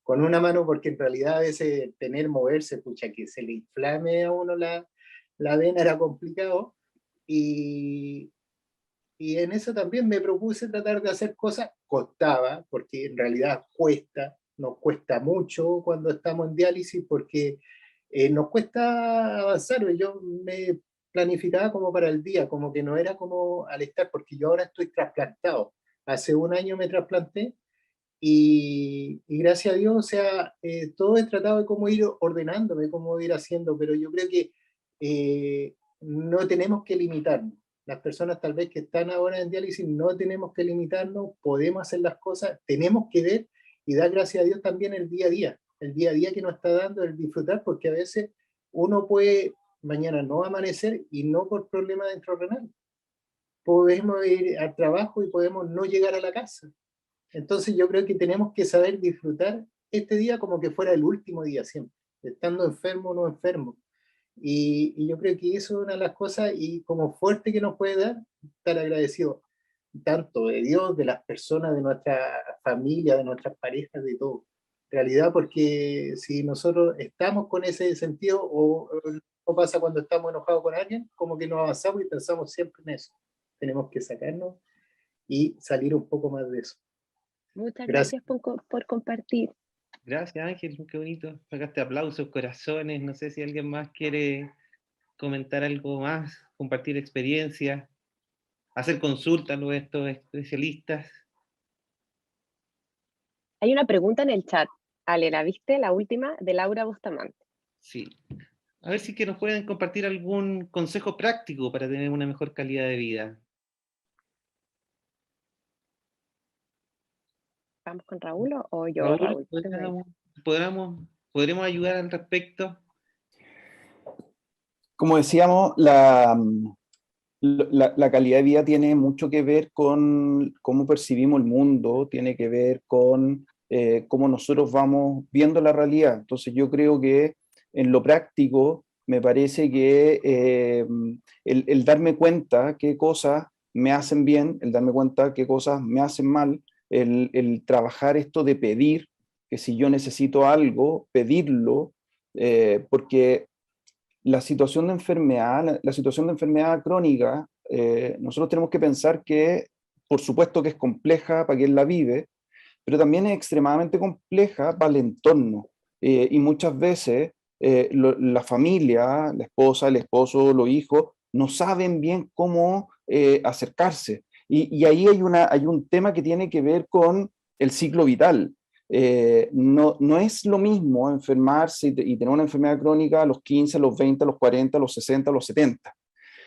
con una mano, porque en realidad a veces moverse, pucha, que se le inflame a uno la vena era complicado, y, y en eso también me propuse tratar de hacer cosas, costaba, porque en realidad cuesta, nos cuesta mucho cuando estamos en diálisis, porque nos cuesta avanzar. Yo me planificaba como para el día, como que no era como al estar, porque yo ahora estoy trasplantado. Hace un año me trasplanté y gracias a Dios, o sea, todo he tratado de cómo ir ordenándome, cómo ir haciendo, pero yo creo que no tenemos que limitarnos. Las personas tal vez que están ahora en diálisis no tenemos que limitarnos, podemos hacer las cosas, tenemos que ver y dar gracias a Dios también el día a día que nos está dando, el disfrutar, porque a veces uno puede mañana no amanecer y no por problema dentro renal. Podemos ir al trabajo y podemos no llegar a la casa. Entonces yo creo que tenemos que saber disfrutar este día como que fuera el último día siempre, estando enfermo o no enfermo. Y yo creo que eso es una de las cosas y como fuerte que nos puede dar, estar agradecido tanto de Dios, de las personas, de nuestra familia, de nuestras parejas, de todo. En realidad, porque si nosotros estamos con ese sentido o pasa cuando estamos enojados con alguien, como que no avanzamos y pensamos siempre en eso. Tenemos que sacarnos y salir un poco más de eso. Muchas Gracias. gracias por compartir. Gracias, Ángel, qué bonito. Sacaste aplausos, corazones. No sé si alguien más quiere comentar algo más, compartir experiencias, hacer consultas a estos especialistas. Hay una pregunta en el chat. Ale, ¿la viste? La última, de Laura Bustamante. Sí. A ver si que nos pueden compartir algún consejo práctico para tener una mejor calidad de vida. ¿Vamos con Raúl o yo, Raúl, Raúl? ¿podremos ayudar al respecto? Como decíamos, la calidad de vida tiene mucho que ver con cómo percibimos el mundo, tiene que ver con cómo nosotros vamos viendo la realidad. Entonces yo creo que en lo práctico me parece que el darme cuenta qué cosas me hacen bien, el darme cuenta qué cosas me hacen mal, el trabajar esto de pedir, que si yo necesito algo, pedirlo, porque la situación de enfermedad, la situación de enfermedad crónica, nosotros tenemos que pensar que, por supuesto que es compleja para quien la vive, pero también es extremadamente compleja para el entorno. Y muchas veces la familia, la esposa, el esposo, los hijos, no saben bien cómo acercarse. Y ahí hay un tema que tiene que ver con el ciclo vital. No es lo mismo enfermarse y tener una enfermedad crónica a los 15, a los 20, a los 40, a los 60, a los 70.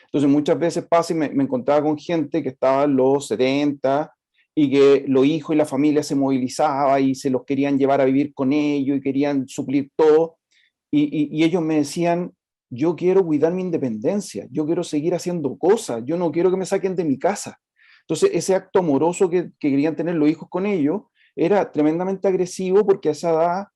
Entonces muchas veces pasa y me encontraba con gente que estaba en los 70 y que los hijos y la familia se movilizaban y se los querían llevar a vivir con ellos y querían suplir todo. Y ellos me decían, yo quiero cuidar mi independencia, yo quiero seguir haciendo cosas, yo no quiero que me saquen de mi casa. Entonces ese acto amoroso que querían tener los hijos con ellos era tremendamente agresivo porque a esa edad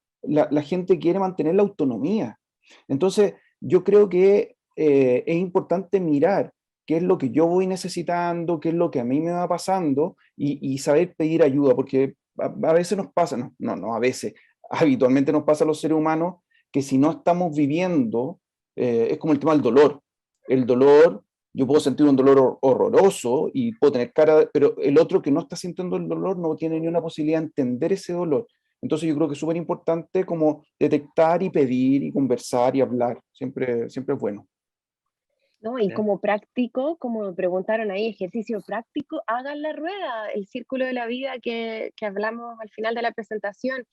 la gente quiere mantener la autonomía. Entonces yo creo que es importante mirar qué es lo que yo voy necesitando, qué es lo que a mí me va pasando y saber pedir ayuda, porque a veces nos pasa, no a veces, habitualmente nos pasa a los seres humanos que si no estamos viviendo, es como el tema del dolor. El dolor, yo puedo sentir un dolor horroroso y puedo tener cara, pero el otro que no está sintiendo el dolor no tiene ni una posibilidad de entender ese dolor. Entonces yo creo que es súper importante como detectar y pedir y conversar y hablar. Siempre es bueno. ¿No? Y como práctico, como me preguntaron ahí, ejercicio práctico, hagan la rueda, el círculo de la vida que hablamos al final de la presentación.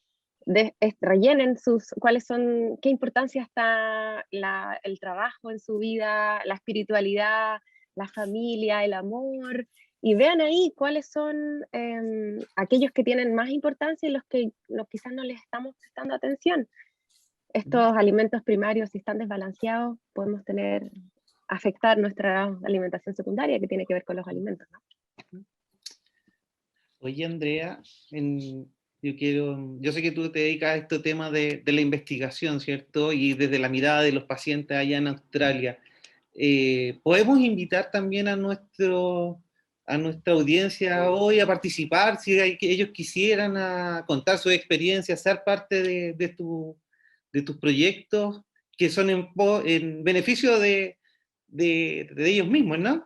Rellenen cuáles son, qué importancia está el trabajo en su vida, la espiritualidad, la familia, el amor, y vean ahí cuáles son aquellos que tienen más importancia y los que quizás no les estamos prestando atención. Estos alimentos primarios, si están desbalanceados, podemos afectar nuestra alimentación secundaria, que tiene que ver con los alimentos, ¿no? Oye, Andrea, Yo sé que tú te dedicas a este tema de la investigación, ¿cierto? Y desde la mirada de los pacientes allá en Australia. Podemos invitar también a nuestra audiencia hoy a participar, si ellos quisieran a contar su experiencia, ser parte de tus proyectos, que son en beneficio de ellos mismos, ¿no? De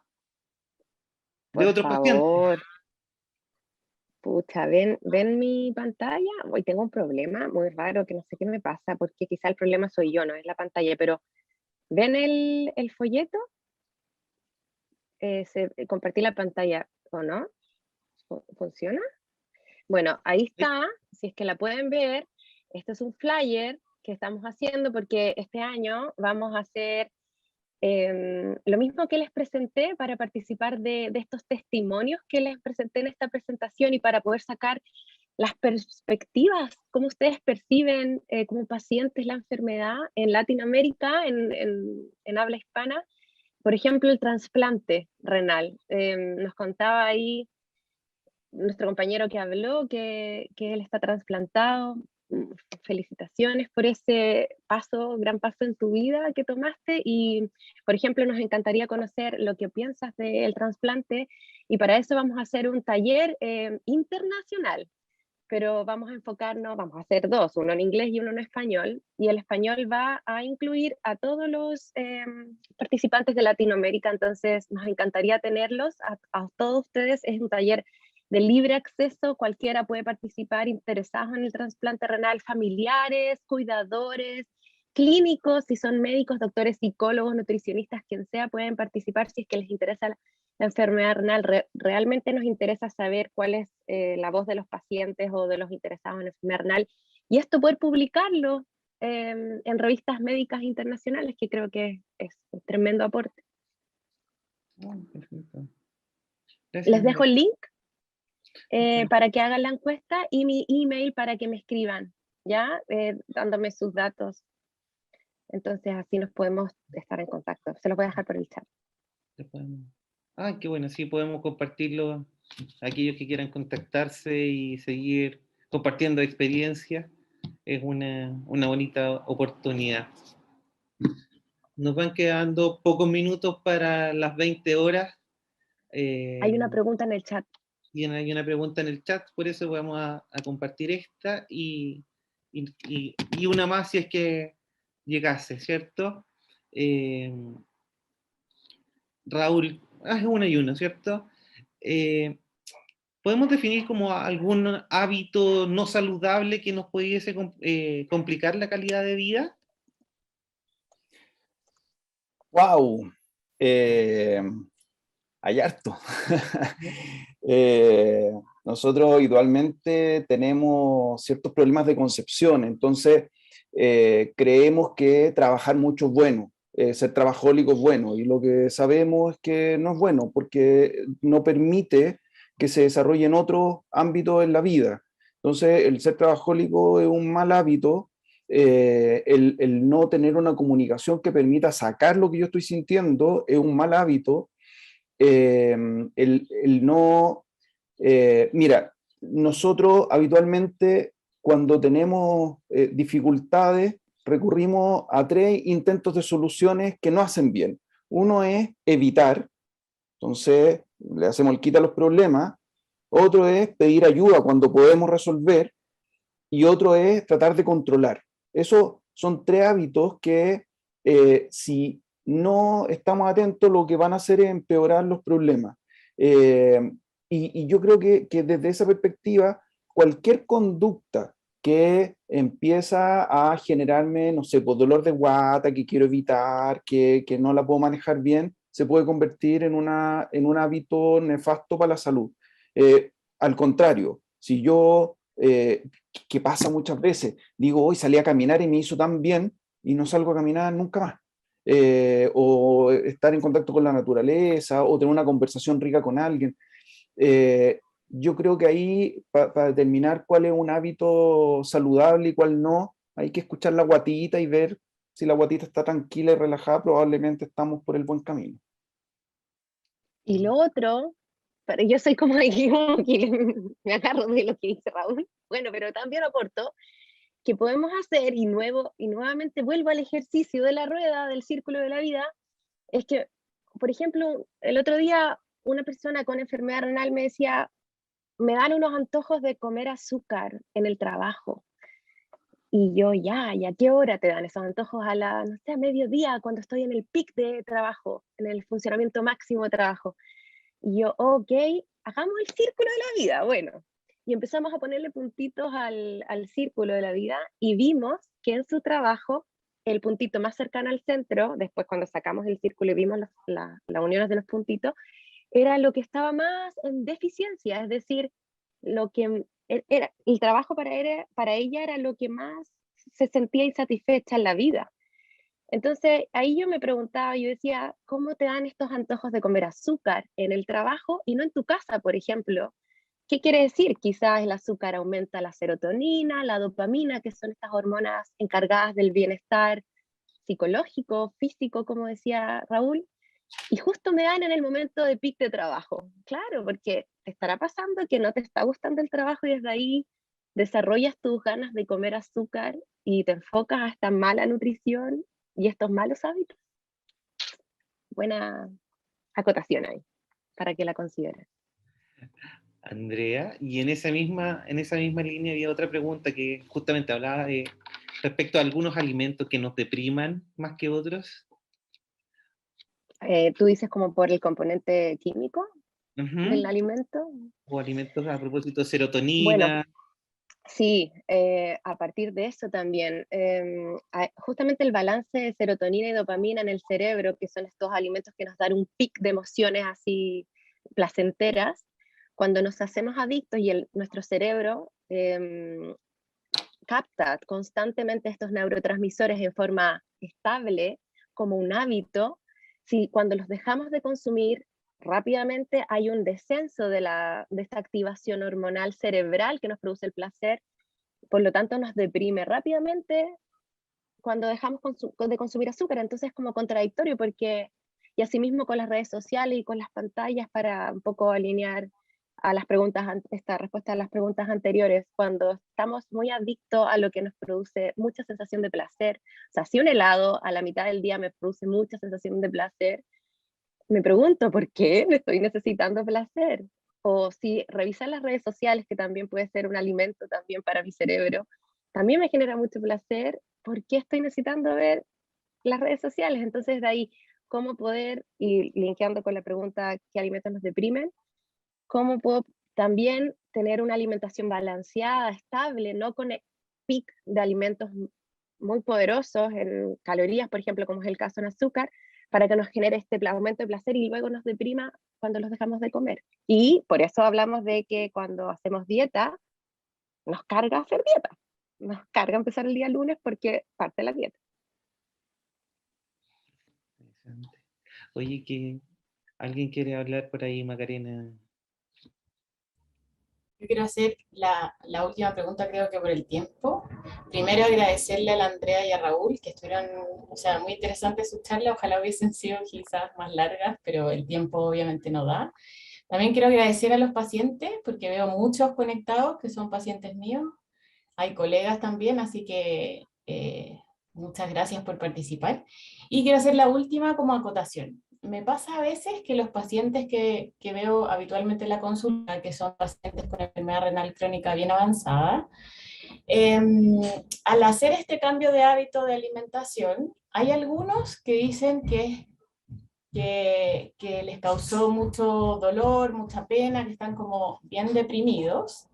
Por otros pacientes. favor. Pucha, ¿ven mi pantalla? Hoy tengo un problema muy raro que no sé qué me pasa, porque quizá el problema soy yo, no es la pantalla, pero ¿ven el folleto? Compartí la pantalla, ¿o no? ¿Funciona? Bueno, ahí está, si es que la pueden ver, este es un flyer que estamos haciendo porque este año vamos a hacer lo mismo que les presenté para participar de estos testimonios que les presenté en esta presentación y para poder sacar las perspectivas, cómo ustedes perciben como pacientes la enfermedad en Latinoamérica, en habla hispana. Por ejemplo, el trasplante renal. Nos contaba ahí nuestro compañero que habló que él está trasplantado. Felicitaciones por ese paso, gran paso en tu vida que tomaste y, por ejemplo, nos encantaría conocer lo que piensas del trasplante y para eso vamos a hacer un taller internacional, pero vamos a enfocarnos, vamos a hacer dos, uno en inglés y uno en español, y el español va a incluir a todos los participantes de Latinoamérica, entonces nos encantaría tenerlos, a todos ustedes. Es un taller de libre acceso, cualquiera puede participar, interesados en el trasplante renal, familiares, cuidadores, clínicos, si son médicos, doctores, psicólogos, nutricionistas, quien sea, pueden participar si es que les interesa la enfermedad renal. Realmente nos interesa saber cuál es la voz de los pacientes o de los interesados en la enfermedad renal, y esto poder publicarlo en revistas médicas internacionales, que creo que es un tremendo aporte. Perfecto. Les Gracias. dejo el link para que hagan la encuesta y mi email para que me escriban, ¿ya? Dándome sus datos. Entonces así nos podemos estar en contacto. Se los voy a dejar por el chat. Ah, qué bueno, sí, podemos compartirlo. Aquellos que quieran contactarse y seguir compartiendo experiencias, es una bonita oportunidad. Nos van quedando pocos minutos para las 20 horas. Hay una pregunta en el chat. Y hay una pregunta en el chat, por eso vamos a compartir esta y una más si es que llegase, ¿cierto? Raúl, es una y una, ¿cierto? ¿Podemos definir como algún hábito no saludable que nos pudiese complicar la calidad de vida? ¡Wow! Hay harto. Nosotros habitualmente tenemos ciertos problemas de concepción, entonces creemos que trabajar mucho es bueno, ser trabajólico es bueno, y lo que sabemos es que no es bueno porque no permite que se desarrollen otros ámbitos en la vida. Entonces, el ser trabajólico es un mal hábito. El no tener una comunicación que permita sacar lo que yo estoy sintiendo es un mal hábito. El no... mira, nosotros habitualmente cuando tenemos dificultades recurrimos a tres intentos de soluciones que no hacen bien. Uno es evitar, entonces le hacemos el quita a los problemas. Otro es pedir ayuda cuando podemos resolver. Y otro es tratar de controlar. Esos son tres hábitos que si no estamos atentos, lo que van a hacer es empeorar los problemas. Y yo creo que desde esa perspectiva, cualquier conducta que empieza a generarme, no sé, pues dolor de guata, que quiero evitar, que no la puedo manejar bien, se puede convertir en un hábito nefasto para la salud. Al contrario, si yo, que pasa muchas veces, digo, hoy salí a caminar y me hizo tan bien y no salgo a caminar nunca más. O estar en contacto con la naturaleza, o tener una conversación rica con alguien. Yo creo que ahí, para determinar cuál es un hábito saludable y cuál no, hay que escuchar la guatita y ver si la guatita está tranquila y relajada, probablemente estamos por el buen camino. Y lo otro, pero yo soy como de como que me agarro de lo que dice Raúl. Bueno, pero también aporto que podemos hacer, y nuevamente vuelvo al ejercicio de la rueda, del círculo de la vida, es que, por ejemplo, el otro día una persona con enfermedad renal me decía, me dan unos antojos de comer azúcar en el trabajo. Y yo, ¿y a qué hora te dan esos antojos? No sé, a mediodía, cuando estoy en el pic de trabajo, en el funcionamiento máximo de trabajo. Y yo, ok, hagamos el círculo de la vida. Bueno, y empezamos a ponerle puntitos al círculo de la vida y vimos que en su trabajo, el puntito más cercano al centro, después cuando sacamos el círculo y vimos las uniones de los puntitos, era lo que estaba más en deficiencia, es decir, lo que era, el trabajo para ella era lo que más se sentía insatisfecha en la vida. Entonces ahí yo me preguntaba, yo decía, ¿cómo te dan estos antojos de comer azúcar en el trabajo y no en tu casa, por ejemplo? ¿Qué quiere decir? Quizás el azúcar aumenta la serotonina, la dopamina, que son estas hormonas encargadas del bienestar psicológico, físico, como decía Raúl, y justo me dan en el momento de pic de trabajo. Claro, porque te estará pasando que no te está gustando el trabajo y desde ahí desarrollas tus ganas de comer azúcar y te enfocas a esta mala nutrición y estos malos hábitos. Buena acotación ahí, para que la consideren. Andrea, y en esa misma línea había otra pregunta que justamente hablaba de respecto a algunos alimentos que nos depriman más que otros. Tú dices como por el componente químico del Uh-huh. alimento. O alimentos a propósito de Bueno, serotonina. sí, a partir de eso también, justamente el balance de serotonina y dopamina en el cerebro, que son estos alimentos que nos dan un pic de emociones así placenteras, cuando nos hacemos adictos y nuestro cerebro capta constantemente estos neurotransmisores en forma estable, como un hábito, si cuando los dejamos de consumir, rápidamente hay un descenso de esta activación hormonal cerebral que nos produce el placer, por lo tanto nos deprime rápidamente cuando dejamos de consumir azúcar. Entonces es como contradictorio porque, y asimismo con las redes sociales y con las pantallas, para un poco alinear a las preguntas, esta respuesta a las preguntas anteriores, cuando estamos muy adictos a lo que nos produce mucha sensación de placer, o sea, si un helado a la mitad del día me produce mucha sensación de placer, me pregunto por qué me estoy necesitando placer. O si revisar las redes sociales, que también puede ser un alimento también para mi cerebro, también me genera mucho placer, ¿por qué estoy necesitando ver las redes sociales? Entonces de ahí, ¿cómo poder, y linkeando con la pregunta, ¿qué alimentos nos deprimen? ¿Cómo puedo también tener una alimentación balanceada, estable, no con el pic de alimentos muy poderosos en calorías, por ejemplo, como es el caso en azúcar, para que nos genere este aumento de placer y luego nos deprima cuando los dejamos de comer? Y por eso hablamos de que cuando hacemos dieta, nos carga hacer dieta, nos carga empezar el día lunes porque parte de la dieta. Interesante. Oye, que alguien quiere hablar por ahí, Macarena. Yo quiero hacer la última pregunta, creo que por el tiempo. Primero agradecerle a la Andrea y a Raúl, que estuvieron, o sea, muy interesantes sus charlas, ojalá hubiesen sido quizás más largas, pero el tiempo obviamente no da. También quiero agradecer a los pacientes, porque veo muchos conectados que son pacientes míos, hay colegas también, así que muchas gracias por participar. Y quiero hacer la última como acotación. Me pasa a veces que los pacientes que veo habitualmente en la consulta, que son pacientes con enfermedad renal crónica bien avanzada, al hacer este cambio de hábito de alimentación, hay algunos que dicen que les causó mucho dolor, mucha pena, que están como bien deprimidos.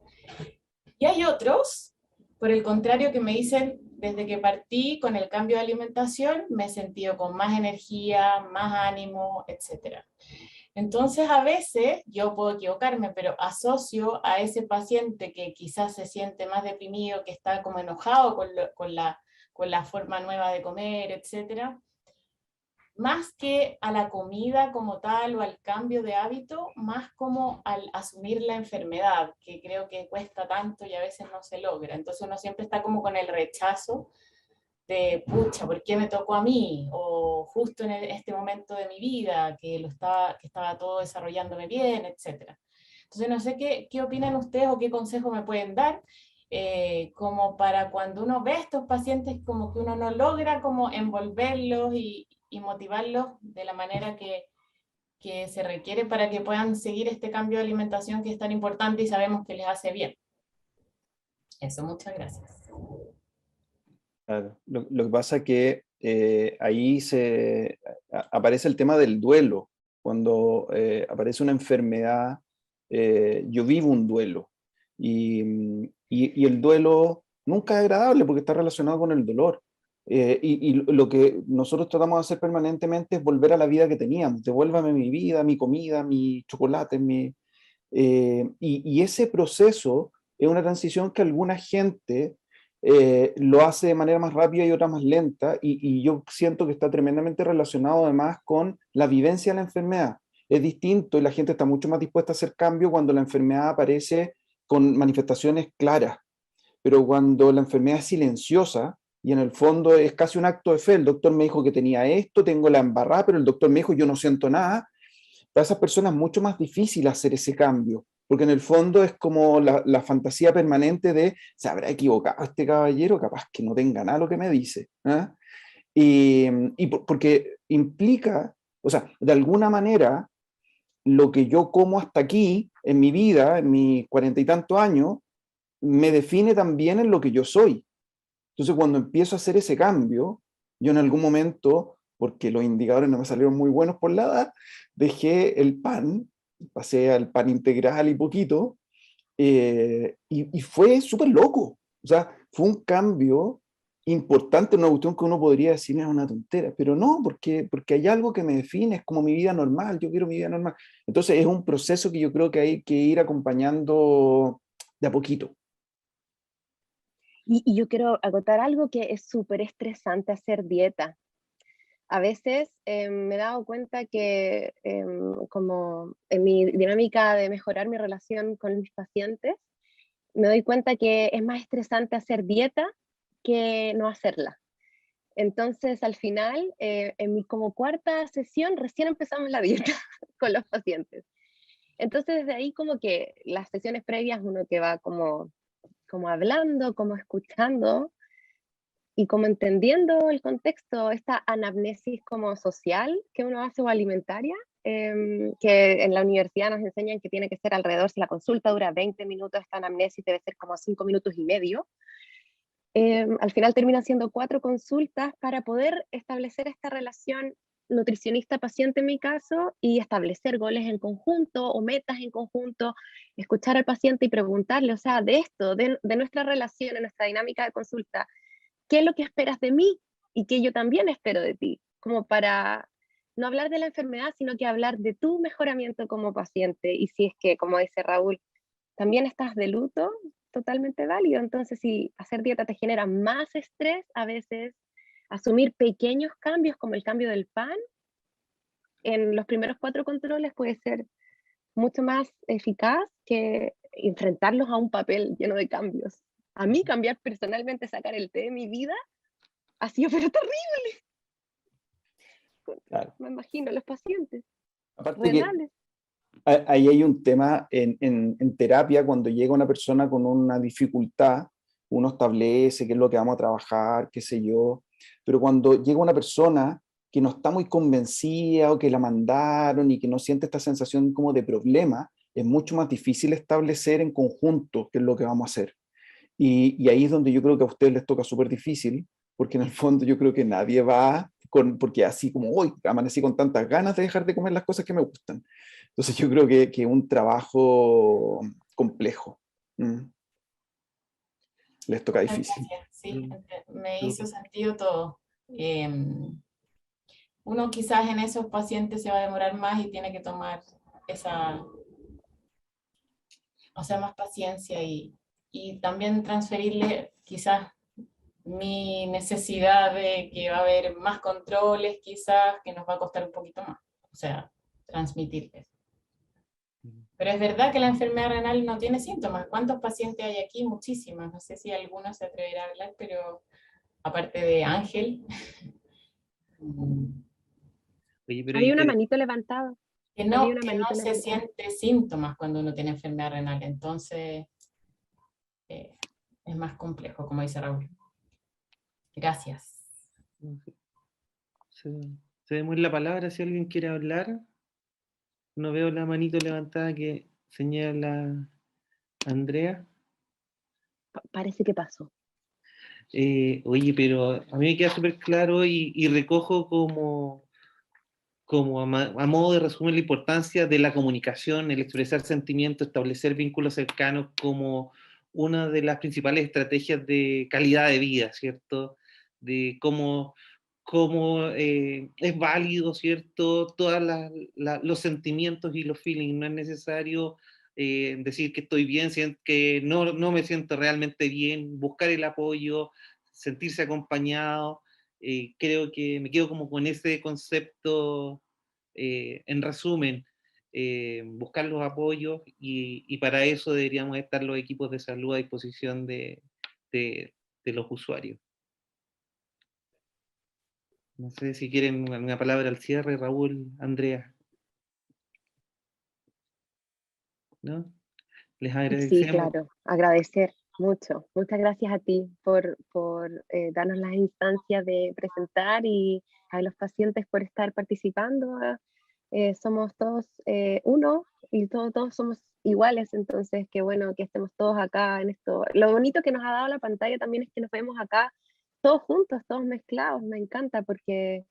Y hay otros, por el contrario, que me dicen, desde que partí con el cambio de alimentación, me he sentido con más energía, más ánimo, etc. Entonces, a veces, yo puedo equivocarme, pero asocio a ese paciente que quizás se siente más deprimido, que está como enojado con la forma nueva de comer, etc., más que a la comida como tal o al cambio de hábito, más como al asumir la enfermedad, que creo que cuesta tanto y a veces no se logra. Entonces uno siempre está como con el rechazo pucha, ¿por qué me tocó a mí? O justo en este momento de mi vida, que estaba todo desarrollándome bien, etc. Entonces no sé qué opinan ustedes o qué consejo me pueden dar, como para cuando uno ve a estos pacientes como que uno no logra como envolverlos y motivarlos de la manera que se requiere para que puedan seguir este cambio de alimentación que es tan importante y sabemos que les hace bien. Eso, muchas gracias. Claro. Lo que pasa es que ahí aparece el tema del duelo. Cuando aparece una enfermedad, yo vivo un duelo. Y el duelo nunca es agradable porque está relacionado con el dolor. Y lo que nosotros tratamos de hacer permanentemente es volver a la vida que teníamos. Devuélvame mi vida, mi comida, mi chocolate, y ese proceso es una transición que alguna gente lo hace de manera más rápida y otra más lenta, y yo siento que está tremendamente relacionado además con la vivencia de la enfermedad. Es distinto y la gente está mucho más dispuesta a hacer cambio cuando la enfermedad aparece con manifestaciones claras, pero cuando la enfermedad es silenciosa y en el fondo es casi un acto de fe, el doctor me dijo que tenía esto, tengo la embarrada, pero el doctor me dijo yo no siento nada. Para esas personas es mucho más difícil hacer ese cambio, porque en el fondo es como la fantasía permanente de, ¿se habrá equivocado este caballero? Capaz que no tenga nada lo que me dice. ¿Ah? Porque implica, o sea, de alguna manera, lo que yo como hasta aquí, en mi vida, en mis 40 y tantos años, me define también en lo que yo soy. Entonces, cuando empiezo a hacer ese cambio, yo en algún momento, porque los indicadores no me salieron muy buenos por la edad, dejé el pan, pasé al pan integral y poquito, y fue súper loco. O sea, fue un cambio importante, una cuestión que uno podría decir es una tontera, pero no, porque hay algo que me define, es como mi vida normal, yo quiero mi vida normal. Entonces, es un proceso que yo creo que hay que ir acompañando de a poquito. Y yo quiero acotar algo que es súper estresante, hacer dieta. A veces me he dado cuenta que como en mi dinámica de mejorar mi relación con mis pacientes, me doy cuenta que es más estresante hacer dieta que no hacerla. Entonces, al final, en mi como cuarta sesión, recién empezamos la dieta con los pacientes. Entonces, desde ahí como que las sesiones previas uno que va como hablando, como escuchando, y como entendiendo el contexto, esta anamnesis como social que uno hace o alimentaria, que en la universidad nos enseñan que tiene que ser alrededor, si la consulta dura 20 minutos, esta anamnesis debe ser como 5 minutos y medio. Al final terminan siendo 4 consultas para poder establecer esta relación nutricionista-paciente en mi caso y establecer goles en conjunto o metas en conjunto, escuchar al paciente y preguntarle, o sea, de esto, de nuestra relación, de nuestra dinámica de consulta, ¿qué es lo que esperas de mí? Y que yo también espero de ti, como para no hablar de la enfermedad, sino que hablar de tu mejoramiento como paciente. Y si es que, como dice Raúl, también estás de luto, totalmente válido. Entonces, si hacer dieta te genera más estrés, a veces asumir pequeños cambios como el cambio del pan en los primeros 4 controles puede ser mucho más eficaz que enfrentarlos a un papel lleno de cambios. A mí cambiar personalmente, sacar el té de mi vida, ha sido pero terrible. Claro. Me imagino los pacientes Aparte renales. ahí hay un tema en terapia, cuando llega una persona con una dificultad, uno establece qué es lo que vamos a trabajar, qué sé yo, pero cuando llega una persona que no está muy convencida o que la mandaron y que no siente esta sensación como de problema, es mucho más difícil establecer en conjunto qué es lo que vamos a hacer. Y ahí es donde yo creo que a ustedes les toca súper difícil, porque en el fondo yo creo que nadie va porque así como hoy amanecí con tantas ganas de dejar de comer las cosas que me gustan. Entonces yo creo que es un trabajo complejo. Les toca Muchas difícil. gracias, sí, me hizo sentido todo. Uno quizás en esos pacientes se va a demorar más y tiene que tomar más paciencia y también transferirle quizás mi necesidad de que va a haber más controles, quizás, que nos va a costar un poquito más, o sea, transmitirles. Pero es verdad que la enfermedad renal no tiene síntomas. ¿Cuántos pacientes hay aquí? Muchísimos. No sé si alguno se atreverá a hablar, pero aparte de Ángel. Oye, pero Había una manito levantada. Que Había no, una que manito no se levantada. siente síntomas cuando uno tiene enfermedad renal, entonces es más complejo, como dice Raúl. Gracias. Cedemos la palabra si alguien quiere hablar. No veo la manito levantada que señala Andrea. Parece que pasó. Oye, pero a mí me queda súper claro y recojo como a modo de resumen la importancia de la comunicación, el expresar sentimientos, establecer vínculos cercanos como una de las principales estrategias de calidad de vida, ¿cierto? De cómo es válido, ¿cierto? Todos los sentimientos y los feelings. No es necesario decir que estoy bien, que no me siento realmente bien, buscar el apoyo, sentirse acompañado. Creo que me quedo como con ese concepto, en resumen, buscar los apoyos y para eso deberíamos estar los equipos de salud a disposición de los usuarios. No sé si quieren una palabra al cierre, Raúl, Andrea. ¿No? Les Sí, agradecemos. claro, agradecer mucho. Muchas gracias a ti por darnos las instancias de presentar y a los pacientes por estar participando. Somos todos uno y todos somos iguales, entonces qué bueno que estemos todos acá en esto. Lo bonito que nos ha dado la pantalla también es que nos vemos acá todos juntos, todos mezclados. Me encanta porque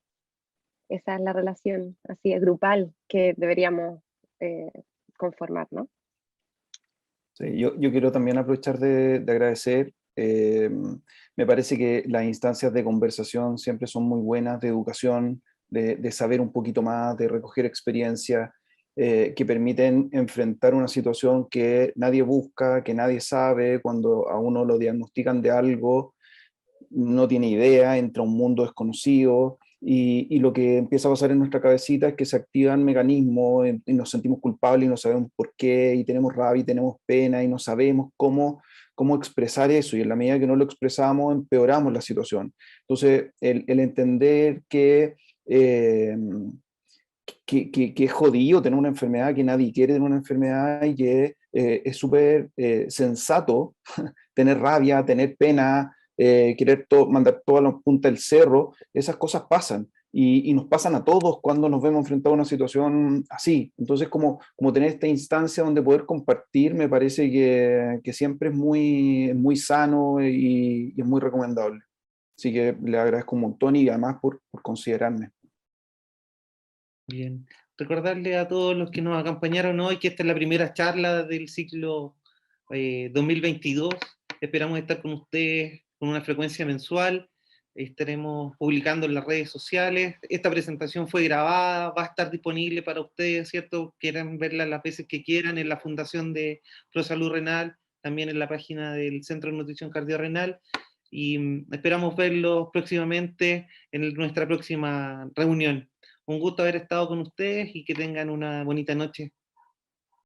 esa es la relación así grupal que deberíamos eh, conformar, ¿no? Sí, yo quiero también aprovechar de agradecer. Me parece que las instancias de conversación siempre son muy buenas, de educación, de saber un poquito más, de recoger experiencias que permiten enfrentar una situación que nadie busca, que nadie sabe. Cuando a uno lo diagnostican de algo, no tiene idea, entra a un mundo desconocido y lo que empieza a pasar en nuestra cabecita es que se activan mecanismos y nos sentimos culpables y no sabemos por qué y tenemos rabia y tenemos pena y no sabemos cómo expresar eso y en la medida que no lo expresamos empeoramos la situación. Entonces, el entender eh, que es jodido tener una enfermedad, que nadie quiere tener una enfermedad y que es súper sensato tener rabia, tener pena, querer mandar toda la punta del cerro, esas cosas pasan. Y nos pasan a todos cuando nos vemos enfrentados a una situación así. Entonces, como tener esta instancia donde poder compartir, me parece que siempre es muy sano y es muy recomendable. Así que le agradezco un montón y además por considerarme. Bien. Recordarle a todos los que nos acompañaron hoy que esta es la primera charla del ciclo 2022. Esperamos estar con ustedes con una frecuencia mensual. Estaremos publicando en las redes sociales. Esta presentación fue grabada, va a estar disponible para ustedes, ¿cierto? Quieran verla las veces que quieran en la Fundación de ProSalud Renal, también en la página del Centro de Nutrición Cardiorrenal. Y esperamos verlos próximamente en nuestra próxima reunión. Un gusto haber estado con ustedes y que tengan una bonita noche.